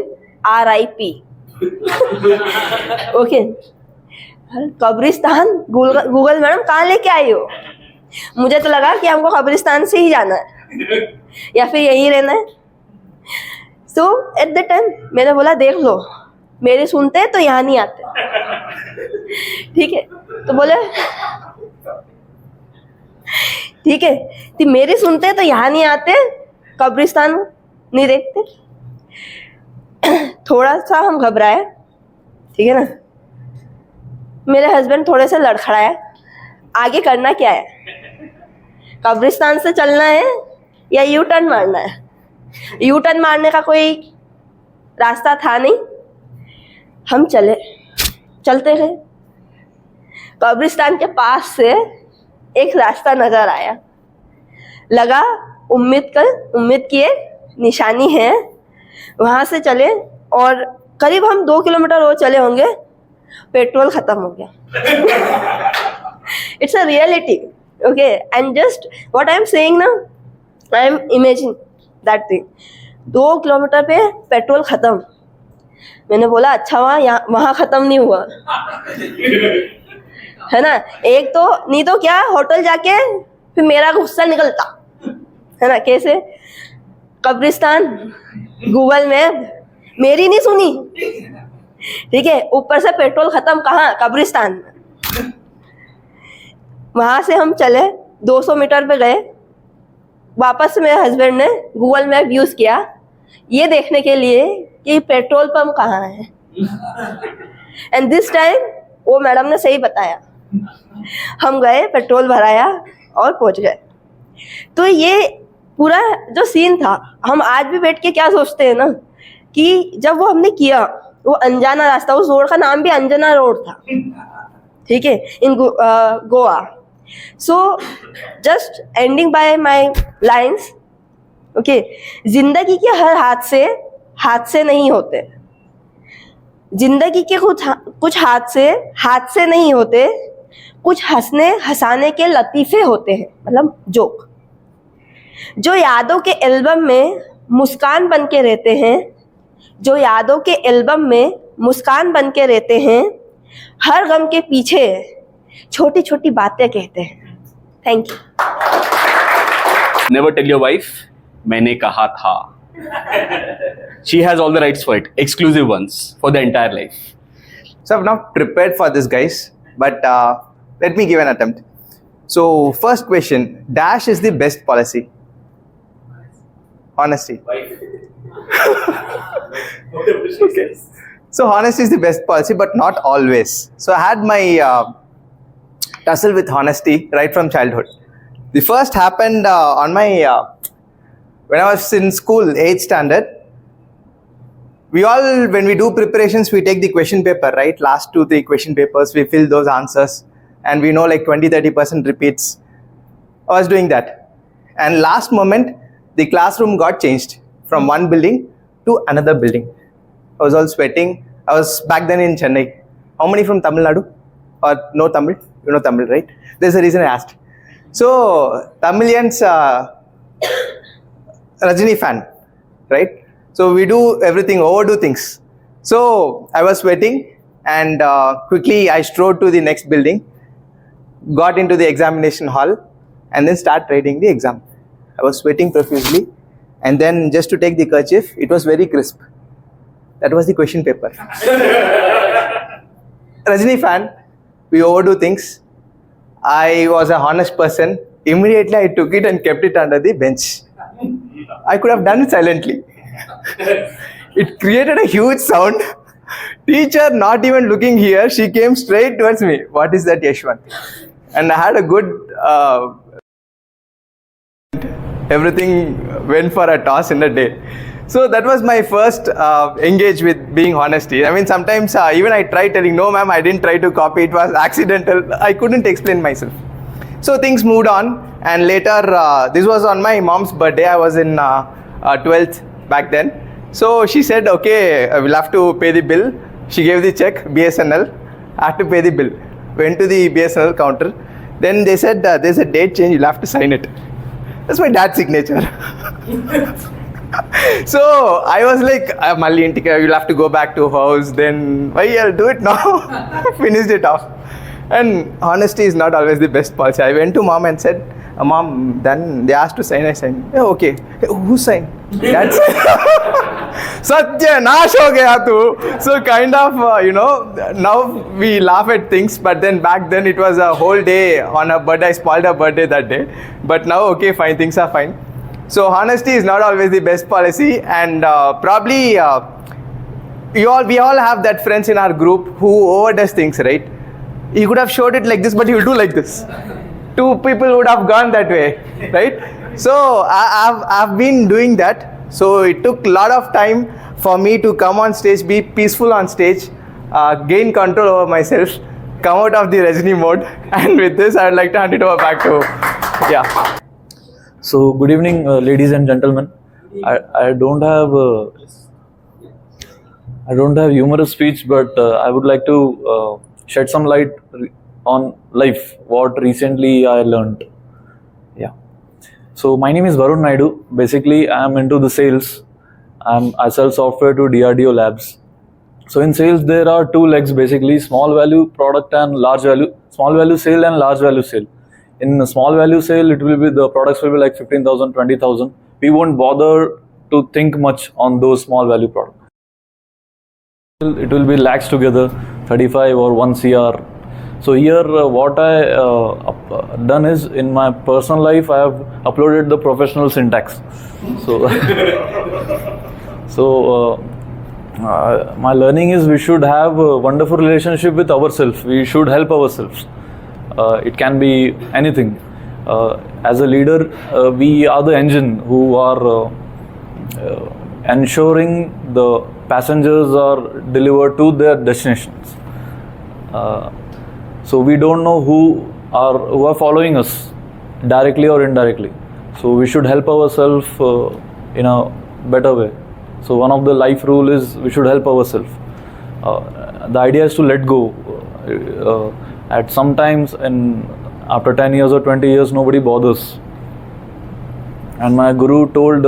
Speaker 10: RIP. Okay, कब्रिस्तान। गूगल मैडम कहाँ लेके आई हो? मुझे तो लगा कि हमको कब्रिस्तान से ही जाना है या फिर यहीं रहना है। सो एट द टाइम मैंने बोला देख लो, मेरे सुनते तो यहाँ नहीं आते। ठीक है, तो बोले ठीक है, तो मेरे सुनते तो यहाँ नहीं आते, कब्रिस्तान नहीं देखते। थोड़ा सा हम घबराए, ठीक है ना। मेरे हस्बैंड थोड़े से लड़खड़ाए, आगे करना क्या है, कब्रिस्तान से चलना है या यू टर्न मारना है। यू टर्न मारने का कोई रास्ता था नहीं। हम चलते गए, कब्रिस्तान के पास से एक रास्ता नजर आया, लगा उम्मीद की एक निशानी है, वहाँ से चले और करीब हम 2 किलोमीटर और चले होंगे, पेट्रोल खत्म हो गया। It's a reality. Okay, and just what I am saying ना, I am imagine that thing. 2 kilometre पे पेट्रोल खत्म। मैंने बोला अच्छा वहाँ खत्म नहीं हुआ, है ना। एक तो नहीं तो क्या, होटल जाके फिर मेरा गुस्सा निकलता, है ना। कैसे, कब्रिस्तान, गूगल मैप मेरी नहीं सुनी, ठीक है, ऊपर से पेट्रोल खत्म कहाँ, कब्रिस्तान में। वहां से हम चले 200 मीटर पे गए, वापस से मेरे हस्बैंड ने गूगल मैप यूज किया ये देखने के लिए कि पेट्रोल पंप कहाँ है। एंड दिस टाइम वो मैडम ने सही बताया, हम गए, पेट्रोल भराया और पहुंच गए। तो ये पूरा जो सीन था, हम आज भी बैठ के क्या सोचते हैं ना कि जब वो हमने किया, वो अनजाना रास्ता, उस रोड का नाम भी अंजना रोड था, ठीक है, in Goa. So just ending by my lines, okay, जिंदगी के हर हादसे नहीं होते, जिंदगी के कुछ हादसे नहीं होते, कुछ हंसाने के लतीफे होते हैं, मतलब जोक, जो यादों के एल्बम में मुस्कान बन के रहते हैं, जो यादों के एल्बम में मुस्कान बन के रहते हैं, हर गम के पीछे छोटी छोटी बातें कहते हैं। Thank you.
Speaker 2: Never tell your wife, मैंने कहा था. She has all the rights for it, exclusive ones for the entire life.
Speaker 11: So I've not prepared for this, guys, but let me give an attempt. So first question, dash is the best policy? Honesty. Okay. So honesty is the best policy, but not always. So I had my tussle with honesty right from childhood. The first happened on my when I was in school, 8th standard. We all, when we do preparations, we take the question paper, right? Last 2-3 question papers, we fill those answers, and we know like 20-30% repeats. I was doing that, and last moment, the classroom got changed from one building to another building. I was all sweating. I was back then in Chennai. How many from Tamil Nadu? Or no Tamil? You know Tamil, right? There's a reason I asked. So, Tamilians, Rajini fan, right? So, we do everything, overdo things. So, I was sweating and quickly I strode to the next building, got into the examination hall, and then start writing the exam. I was sweating profusely, and then just to take the kerchief, it was very crisp. That was the question paper. Rajini fan, we overdo things. I was a honest person. Immediately I took it and kept it under the bench. I could have done it silently. It created a huge sound. Teacher not even looking here, she came straight towards me. What is that, Yashwant? And I had a good... everything went for a toss in a day. So that was my first engage with being honesty. I mean, sometimes even I tried telling, no ma'am, I didn't try to copy, it was accidental. I couldn't explain myself. So things moved on, and later, this was on my mom's birthday. I was in 12th back then. So she said, okay, we'll have to pay the bill. She gave the check, BSNL. I had to pay the bill. Went to the BSNL counter. Then they said, there's a date change, you'll have to sign it. That's my dad's signature. So I was like, Malli Intika, you'll have to go back to house. Then, why I'll do it now. Finished it off. And honesty is not always the best policy. I went to mom and said, mom, then they asked to sign, I signed. Yeah, okay. Hey, who signed? Dad signed. Satya, nash ho gaya tu. So kind of, now we laugh at things, but then back then it was a whole day on her birthday. I spoiled her birthday that day. But now, okay, fine, things are fine. So honesty is not always the best policy, and probably we all have that friends in our group who overdoes things, right? He could have showed it like this, but he will do like this. Two people would have gone that way, right? So I've been doing that. So it took a lot of time for me to come on stage, be peaceful on stage, gain control over myself, come out of the Rajini mode. And with this, I would like to hand it over back to, yeah.
Speaker 12: So good evening, ladies and gentlemen. I don't have humorous speech, but I would like to shed some light on life, what recently I learned. Yeah. So my name is Varun Naidu. Basically, I am into the sales. I sell software to DRDO labs. So in sales, there are two legs basically: small value product and large value, small value sale and large value sale. In the small value sale, it will be, the products will be like 15,000, 20,000. We won't bother to think much on those small value products. It will be lakhs together, 35 or 1 CR. So here what I done is, in my personal life, I have uploaded the professional syntax. So, my learning is, we should have a wonderful relationship with ourselves. We should help ourselves. It can be anything. As a leader, we are the engine who are ensuring the passengers are delivered to their destinations. So we don't know who are following us, directly or indirectly. So we should help ourselves in a better way. So one of the life rule is, we should help ourselves. The idea is to let go. At some times, and after 10 years or 20 years, nobody bothers. And my guru told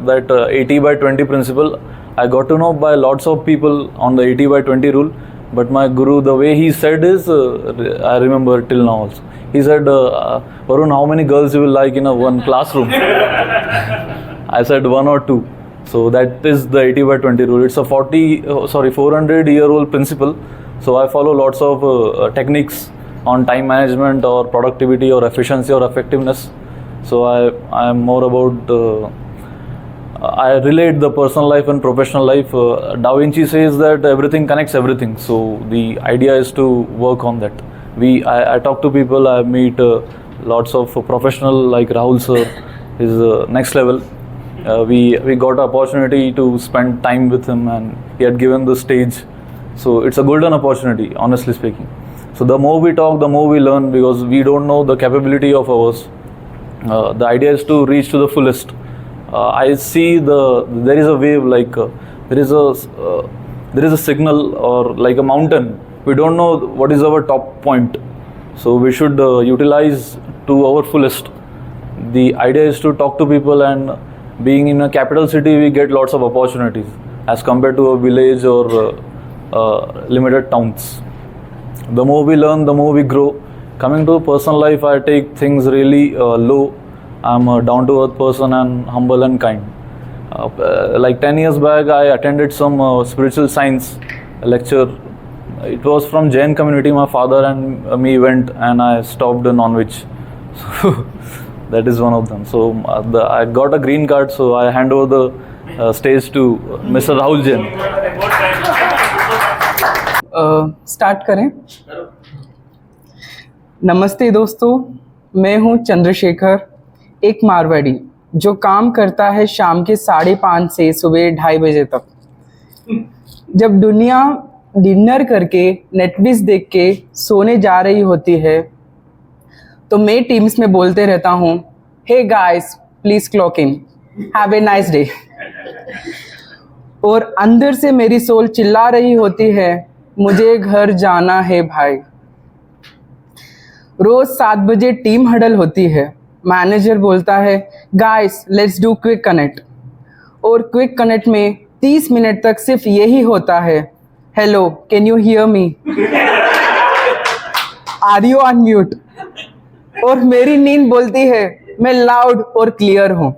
Speaker 12: that 80 by 20 principle. I got to know by lots of people on the 80 by 20 rule. But my guru, the way he said is, I remember till now also. He said, Varun, how many girls you will like in one classroom? I said 1 or 2. So that is the 80 by 20 rule. It's a 400-year-old principle. So I follow lots of techniques on time management or productivity or efficiency or effectiveness. So I am more about, I relate the personal life and professional life. Da Vinci says that everything connects everything. So the idea is to work on that. I talk to people, I meet lots of professional like Rahul sir, is next level. We got an opportunity to spend time with him, and he had given the stage. So it's a golden opportunity, honestly speaking. So the more we talk, the more we learn, because we don't know the capability of ours. The idea is to reach to the fullest. I see there is a wave, like there is a signal, or like a mountain. We don't know what is our top point. So we should utilize to our fullest. The idea is to talk to people, and being in a capital city, we get lots of opportunities as compared to a village or limited towns. The more we learn, the more we grow. Coming to personal life, I take things really low. I'm a down-to-earth person and humble and kind. Like 10 years back, I attended some spiritual science lecture. It was from Jain community. My father and me went, and I stopped the non-veg. So that is one of them. So I got a green card, so I hand over the stage to Mr. Rahul Jain.
Speaker 13: Start करें। नमस्ते दोस्तों, मैं हूं चंद्रशेखर, एक मारवाड़ी जो काम करता है शाम के 5:30 से सुबह 2:30 बजे तक। जब दुनिया डिनर करके नेटफ्लिक्स देख के सोने जा रही होती है तो मैं टीम्स में बोलते रहता हूँ, hey guys please clock in, have a nice day. और अंदर से मेरी सोल चिल्ला रही होती है, मुझे घर जाना है भाई। रोज 7 बजे टीम हडल होती है। मैनेजर बोलता है, guys let's do quick connect. और क्विक कनेक्ट में 30 मिनट तक सिर्फ यही होता है, hello can you hear me, are you on mute. और मेरी नींद बोलती है मैं लाउड और क्लियर हूँ।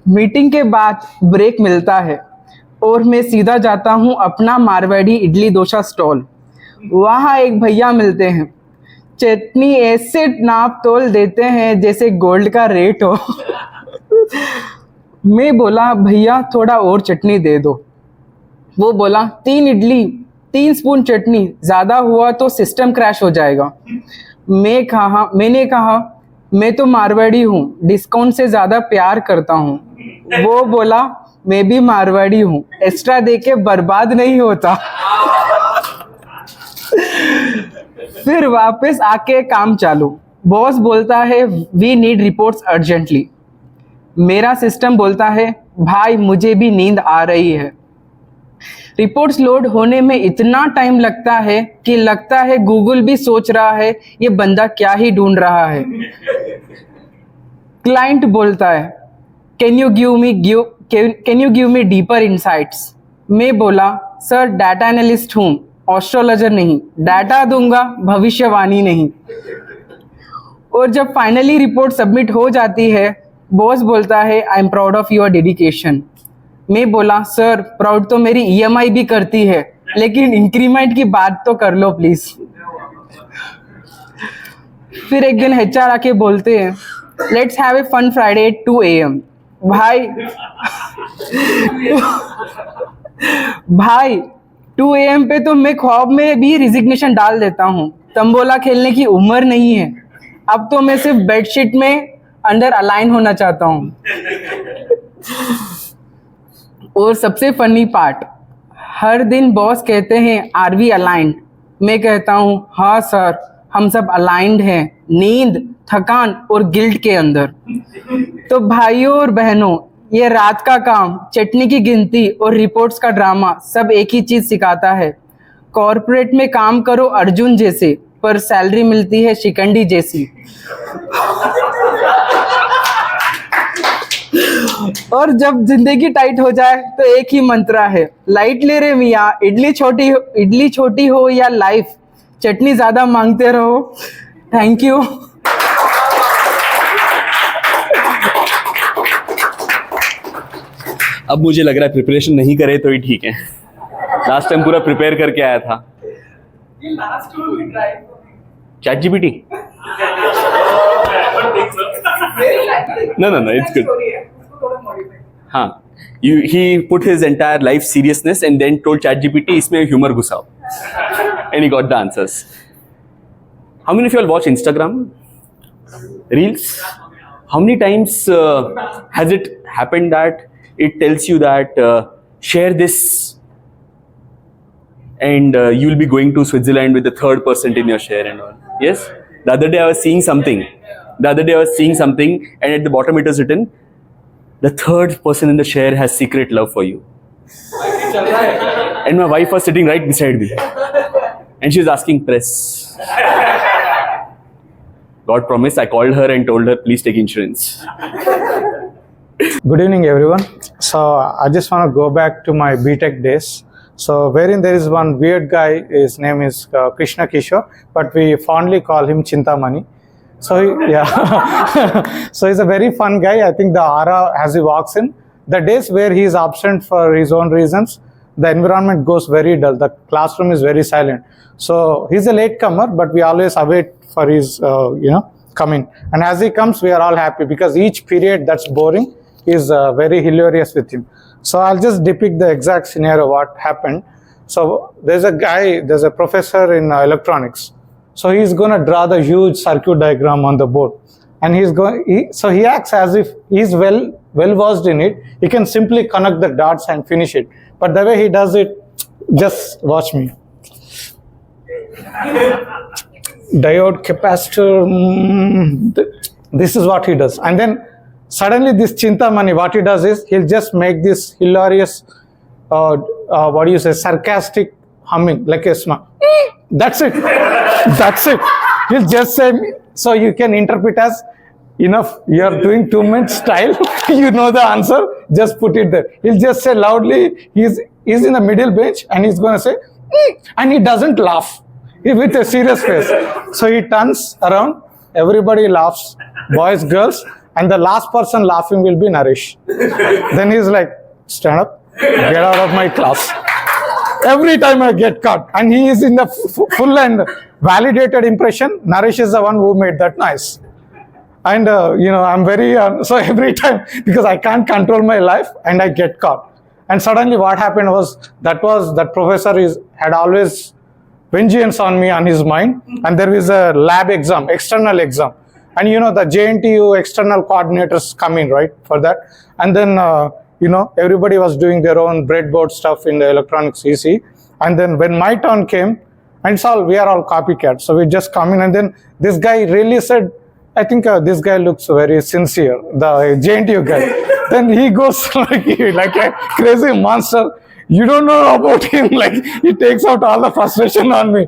Speaker 13: मीटिंग के बाद ब्रेक मिलता है और मैं सीधा जाता हूँ अपना मारवाड़ी इडली डोसा स्टॉल। वहाँ एक भैया मिलते हैं, चटनी ऐसे नाप तोल देते हैं जैसे गोल्ड का रेट हो। मैं बोला, भैया थोड़ा और चटनी दे दो। वो बोला, 3 इडली 3 स्पून चटनी, ज़्यादा हुआ तो सिस्टम क्रैश हो जाएगा। मैंने कहा मैं तो मारवाड़ी हूँ, डिस्काउंट से ज़्यादा प्यार करता हूँ। वो बोला, मैं भी मारवाड़ी हूँ, एक्स्ट्रा देके बर्बाद नहीं होता। फिर वापस आके काम चालू। बॉस बोलता है, वी नीड रिपोर्ट्स अर्जेंटली। मेरा सिस्टम बोलता है, भाई मुझे भी नींद आ रही है। रिपोर्ट्स लोड होने में इतना टाइम लगता है कि लगता है गूगल भी सोच रहा है ये बंदा क्या ही ढूंढ रहा है। क्लाइंट बोलता है, can you give me deeper insights. मैं बोला, सर डाटा एनालिस्ट हूँ, एस्ट्रोलॉजर नहीं, डाटा दूंगा भविष्यवाणी नहीं। और जब फाइनली रिपोर्ट सबमिट हो जाती है, बॉस बोलता है, I am proud of your dedication. मैं बोला, सर प्राउड तो मेरी EMI भी करती है, लेकिन इंक्रीमेंट की बात तो कर लो प्लीज। फिर एक दिन HR आके बोलते हैं, let's have a fun Friday at 2 AM। भाई 2 AM पे तो मैं ख्वाब में भी रिजिग्नेशन डाल देता हूँ। तंबोला खेलने की उम्र नहीं है, अब तो मैं सिर्फ बेडशीट में अंडर अलाइन होना चाहता हूँ। और सबसे फनी पार्ट, हर दिन बॉस कहते हैं, आर वी अलाइंड। मैं कहता हूँ, हाँ सर हम सब अलाइंड हैं, नींद, थकान और गिल्ट के अंदर। तो भाइयों और बहनों, ये रात का काम, चटनी की गिनती और रिपोर्ट्स का ड्रामा सब एक ही चीज सिखाता है, कॉर्पोरेट में काम करो अर्जुन जैसे, पर सैलरी मिलती है शिकंडी जैसी। और जब जिंदगी टाइट हो जाए तो एक ही मंत्रा है, लाइट ले रे मियाँ, इडली छोटी हो या लाइफ, चटनी ज्यादा मांगते रहो। Thank you.
Speaker 2: अब मुझे लग रहा है प्रिपरेशन नहीं करे तो ही ठीक है। लास्ट टाइम पूरा प्रिपेयर करके आया था। ChatGPT? No, it's good. हाँ, he put his entire life seriousness and then told ChatGPT, इसमें humor घुसाओ, and he got the answers. How many of you all watch Instagram Reels? How many times has it happened that it tells you that share this and you will be going to Switzerland with the 3rd person in your share and all? Yes? The other day I was seeing something and at the bottom it was written, the 3rd person in the share has secret love for you. And my wife was sitting right beside me and she was asking press. God promised, I called her and told her, please take insurance.
Speaker 14: Good evening, everyone. So I just want to go back to my BTech days. So wherein there is one weird guy, his name is Krishna Kishore, but we fondly call him Chintamani. So yeah, so he's a very fun guy. I think the aura as he walks in, the days where he is absent for his own reasons, the environment goes very dull. The classroom is very silent. So he's a latecomer, but we always await for his coming. And as he comes, we are all happy because each period that's boring is very hilarious with him. So I'll just depict the exact scenario what happened. So there's a professor in electronics. So he's going to draw the huge circuit diagram on the board, and so he acts as if he's well versed in it. He can simply connect the dots and finish it. But the way he does it, just watch me. Diode, capacitor, this is what he does. And then suddenly this Chintamani, what he does is he'll just make this hilarious, sarcastic humming, like a smile. That's it. That's it. He'll just say, so you can interpret as, enough, you're doing 2 minutes style, you know the answer, just put it there. He'll just say loudly, he's in the middle bench and he's going to say, and he doesn't laugh with a serious face. So he turns around, everybody laughs, boys, girls, and the last person laughing will be Naresh. Then he's like, stand up, get out of my class. Every time I get caught, and he is in the full and validated impression, Naresh is the one who made that noise. And I'm very so every time, because I can't control my life and I get caught. And suddenly what happened was that professor had always vengeance on me, on his mind. And there is a lab exam, external exam, and the JNTU external coordinators come in, right, for that. And then everybody was doing their own breadboard stuff in the electronics EC. And then when my turn came, and we are all copycats, so we just come in, and then this guy really said, I think this guy looks very sincere, the JNTU guy. Then he goes like a crazy monster. You don't know about him. Like, he takes out all the frustration on me.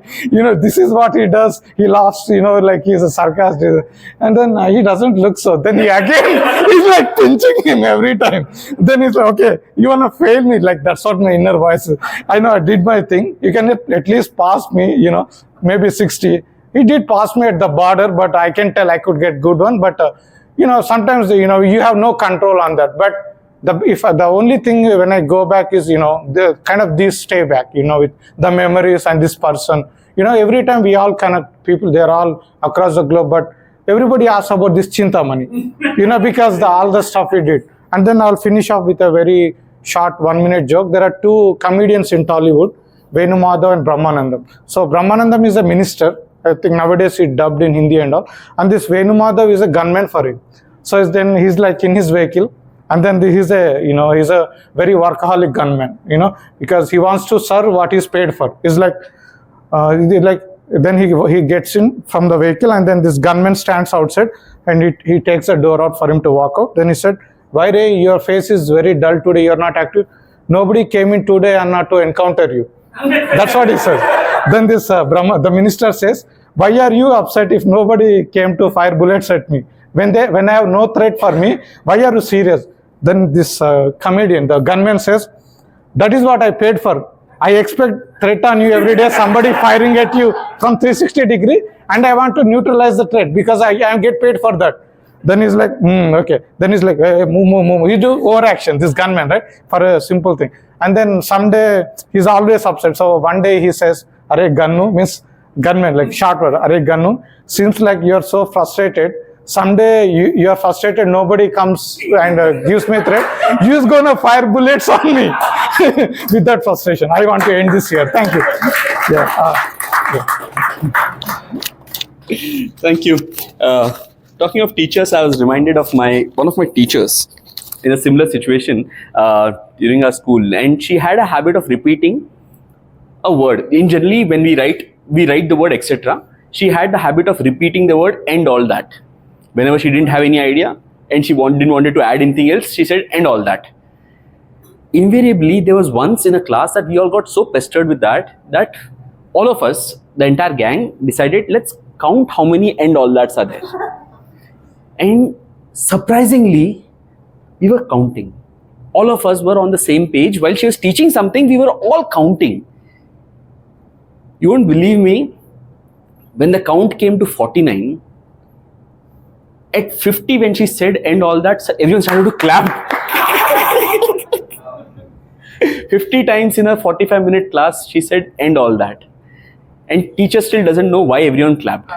Speaker 14: This is what he does. He laughs, like he's a sarcastic. And then he doesn't look so. Then he's like pinching him every time. Then he's like, okay, you want to fail me? Like, that's what my inner voice is. I know I did my thing. You can at least pass me, maybe 60. He did pass me at the border, but I can tell I could get good one. But, sometimes, you have no control on that. But the only thing when I go back is, the kind of these stay back, with the memories and this person. Every time we all connect people, they're all across the globe, but everybody asks about this Chintamani, because all the stuff we did. And then I'll finish off with a very short 1-minute joke. There are 2 comedians in Tollywood, Venu Madhav and Brahmanandam. So Brahmanandam is a minister. I think nowadays he dubbed in Hindi and all. And this Venu Madhav is a gunman for him. So then he's like in his vehicle. And then he's a very workaholic gunman, because he wants to serve what he's paid for. It's like, then he gets in from the vehicle, and then this gunman stands outside, and he takes the door out for him to walk out. Then he said, why Ray, your face is very dull today, you're not active. Nobody came in today and not to encounter you. That's what he says. Then this the minister says, why are you upset if nobody came to fire bullets at me? When I have no threat for me, why are you serious? Then this comedian, the gunman says, that is what I paid for. I expect threat on you every day, somebody firing at you from 360 degree, and I want to neutralize the threat because I get paid for that. Then he's like, okay. Then he's like, hey, move. He do overaction, this gunman, right? For a simple thing. And then someday, he's always upset. So one day he says, Are Gannu, means gunman, like short word, Are Gannu, seems like you're so frustrated. Someday you're frustrated, nobody comes and gives me threat. You're gonna fire bullets on me with that frustration. I want to end this here. Thank you.
Speaker 2: Thank you. Talking of teachers, I was reminded of one of my teachers in a similar situation during our school, and she had a habit of repeating a word. In generally, when we write the word etc. She had the habit of repeating the word and all that. Whenever she didn't have any idea and she didn't wanted to add anything else, she said and all that. Invariably, there was once in a class that we all got so pestered with that all of us, the entire gang, decided let's count how many and all that's are there. And surprisingly, we were counting. all of us were on the same page. While she was teaching something, we were all counting. You won't believe me, when the count came to 49, at 50 when she said and all that, everyone started to clap. 50 times in a 45-minute class, she said and all that. And teacher still doesn't know why everyone clapped.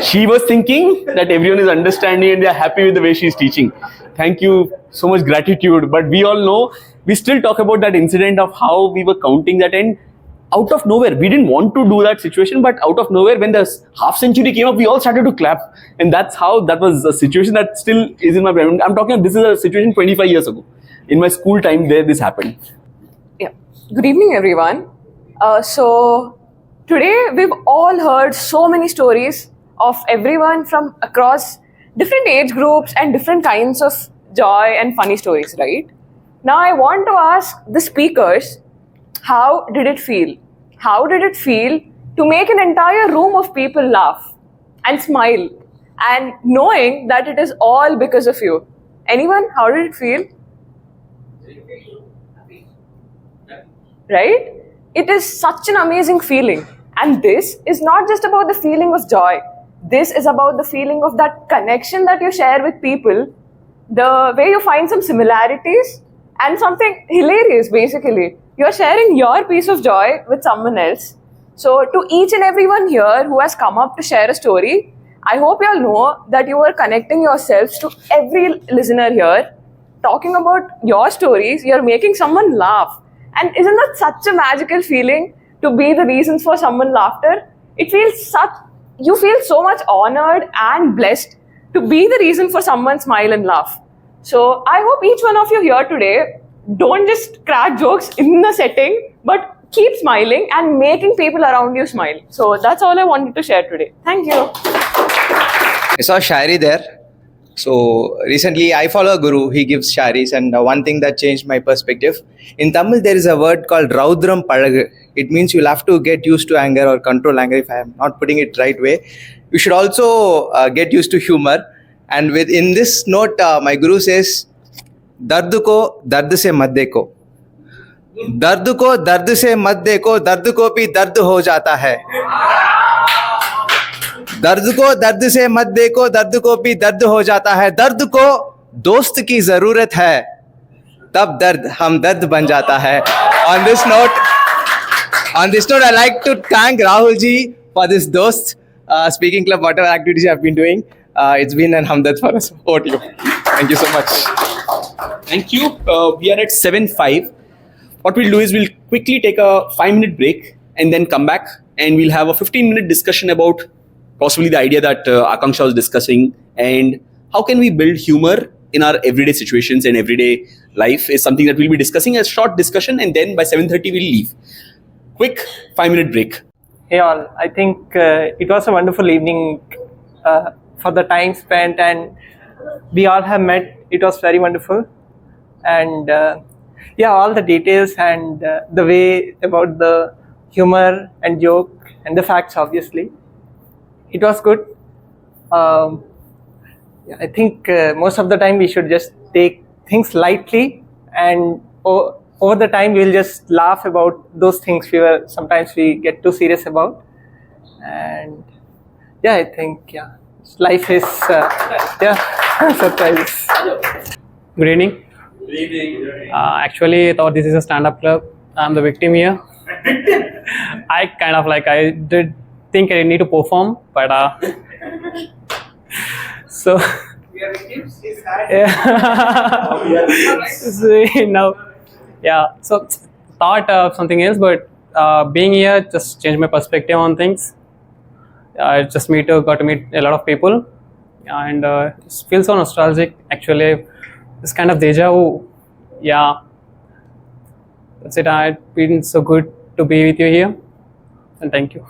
Speaker 2: She was thinking that everyone is understanding and they are happy with the way she's teaching. Thank you, so much gratitude. But we all know, we still talk about that incident of how we were counting that, and out of nowhere, we didn't want to do that situation, but out of nowhere, when the half century came up, we all started to clap. And that's how, that was a situation that still is in my brain. I'm talking, this is a situation 25 years ago. In my school time, there this happened.
Speaker 15: Yeah. Good evening, everyone. So today we've all heard so many stories of everyone from across different age groups and different kinds of joy and funny stories, right? Now I want to ask the speakers, how did it feel? How did it feel to make an entire room of people laugh and smile, and knowing that it is all because of you? Anyone? How did it feel? Right? It is such an amazing feeling. And this is not just about the feeling of joy. This is about the feeling of that connection that you share with people, the way you find some similarities and something hilarious, basically. You're sharing your piece of joy with someone else. So to each and everyone here who has come up to share a story, I hope you all know that you are connecting yourselves to every listener here, talking about your stories. You're making someone laugh. And isn't that such a magical feeling, to be the reasons for someone's laughter? It feels you feel so much honored and blessed to be the reason for someone's smile and laugh. So I hope each one of you here today don't just crack jokes in the setting, but keep smiling and making people around you smile. So that's all I wanted to share today. Thank you.
Speaker 11: I saw Shairi there. So recently I follow a guru, he gives Shairis, and one thing that changed my perspective. In Tamil there is a word called Raudram Palagu. It means you'll have to get used to anger or control anger, if I am not putting it right way. You should also get used to humor. And in this note, my guru says, दर्द को दर्द से मत देखो, दर्द को दर्द से मत देखो, दर्द को भी दर्द हो जाता है, दर्द को दर्द से मत देखो, दर्द को भी दर्द हो जाता है, दर्द को दोस्त की जरूरत है, तब दर्द हमदर्द बन जाता है. On this note, I like to thank Rahul ji for this Dost speaking club, whatever activities you have been doing. It's been an hamdard for us. Over to you. Thank you so much.
Speaker 2: Thank you. We are at 7:05. What we'll do is we'll quickly take a 5-minute break and then come back, and we'll have a 15-minute discussion about possibly the idea that Akanksha was discussing, and how can we build humor in our everyday situations and everyday life is something that we'll be discussing. A short discussion, and then by 7:30 we'll leave. Quick 5-minute break.
Speaker 4: Hey all, I think it was a wonderful evening for the time spent, and we all have met. It was very wonderful, and all the details and the way about the humor and joke and the facts, obviously, it was good. I think most of the time we should just take things lightly, and over the time we'll just laugh about those things sometimes we get too serious about. And I think life is surprises.
Speaker 16: Good evening. Good evening. Actually, I thought this is a stand-up club. I'm the victim here. I did think I need to perform, but so we are victims. So thought of something else, but being here just changed my perspective on things. I just got to meet a lot of people, and it feels so nostalgic. Actually, it's kind of deja vu. Yeah, that's it. It's been so good to be with you here, and thank you.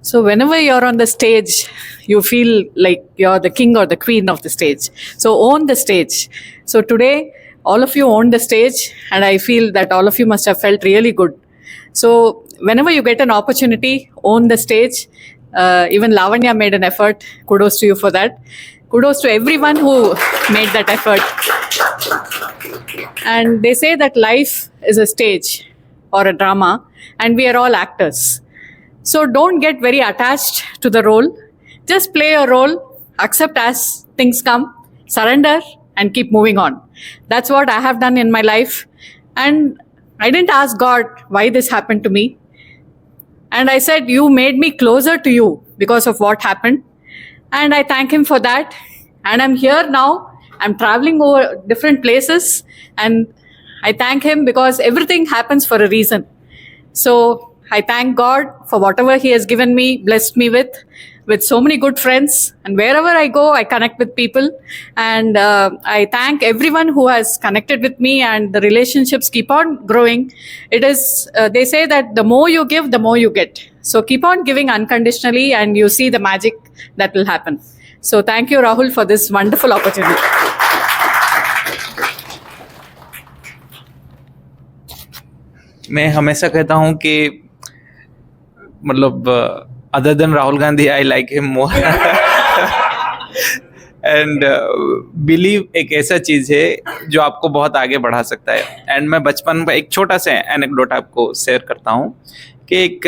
Speaker 7: So whenever you're on the stage, you feel like you're the king or the queen of the stage. So own the stage. So today, all of you own the stage, and I feel that all of you must have felt really good. So whenever you get an opportunity, own the stage. Even Lavanya made an effort. Kudos to you for that. Kudos to everyone who made that effort. And they say that life is a stage or a drama, and we are all actors. So don't get very attached to the role. Just play a role, accept as things come, surrender, and keep moving on. That's what I have done in my life. And I didn't ask God why this happened to me. And I said, you made me closer to you because of what happened. And I thank Him for that. And I'm here now. I'm traveling over different places. And I thank Him because everything happens for a reason. So I thank God for whatever He has given me, blessed me with so many good friends. And wherever I go, I connect with people. And I thank everyone who has connected with me, and the relationships keep on growing. It is, they say that the more you give, the more you get. So keep on giving unconditionally, and you see the magic that will happen. So thank you, Rahul, for this wonderful opportunity.
Speaker 8: मैं हमेशा कहता हूँ कि मतलब other than Rahul Gandhi I like him more and believe एक ऐसा चीज़ है जो आपको बहुत आगे बढ़ा सकता है. एंड मैं बचपन में एक छोटा सा एनेक्डोट आपको शेयर करता हूँ कि एक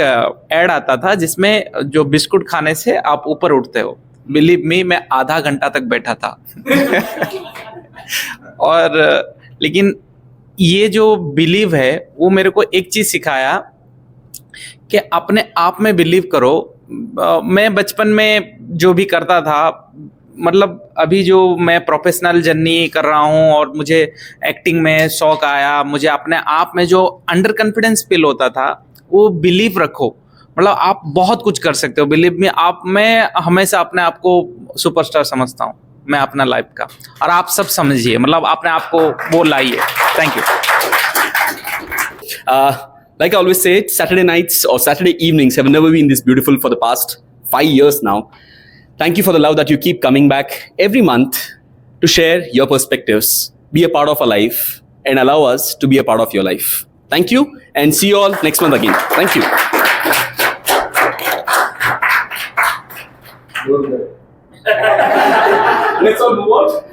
Speaker 8: एड आता था जिसमें जो बिस्कुट खाने से आप ऊपर उठते हो. बिलीव मी, मैं आधा घंटा तक बैठा था और लेकिन ये जो बिलीव है वो मेरे को एक चीज़ सिखाया कि अपने आप में बिलीव करो. मैं बचपन में जो भी करता था, मतलब अभी जो मैं प्रोफेशनल जर्नी कर रहा हूँ और मुझे एक्टिंग में शौक आया, मुझे अपने आप में जो अंडर कॉन्फिडेंस फील होता था, वो बिलीव रखो. मतलब आप बहुत कुछ कर सकते हो. बिलीव मी, मैं हमेशा अपने आप को सुपरस्टार समझता हूँ मैं अपना लाइफ का, और आप सब समझिए, मतलब अपने आप को वो लाइए. Thank you.
Speaker 2: Like I always say, Saturday nights or Saturday evenings have never been this beautiful for the past 5 years now. Thank you for the love that you keep coming back every month to share your perspectives, be a part of our life, and allow us to be a part of your life. Thank you, and see you all next month again. Thank you. Let's all move on.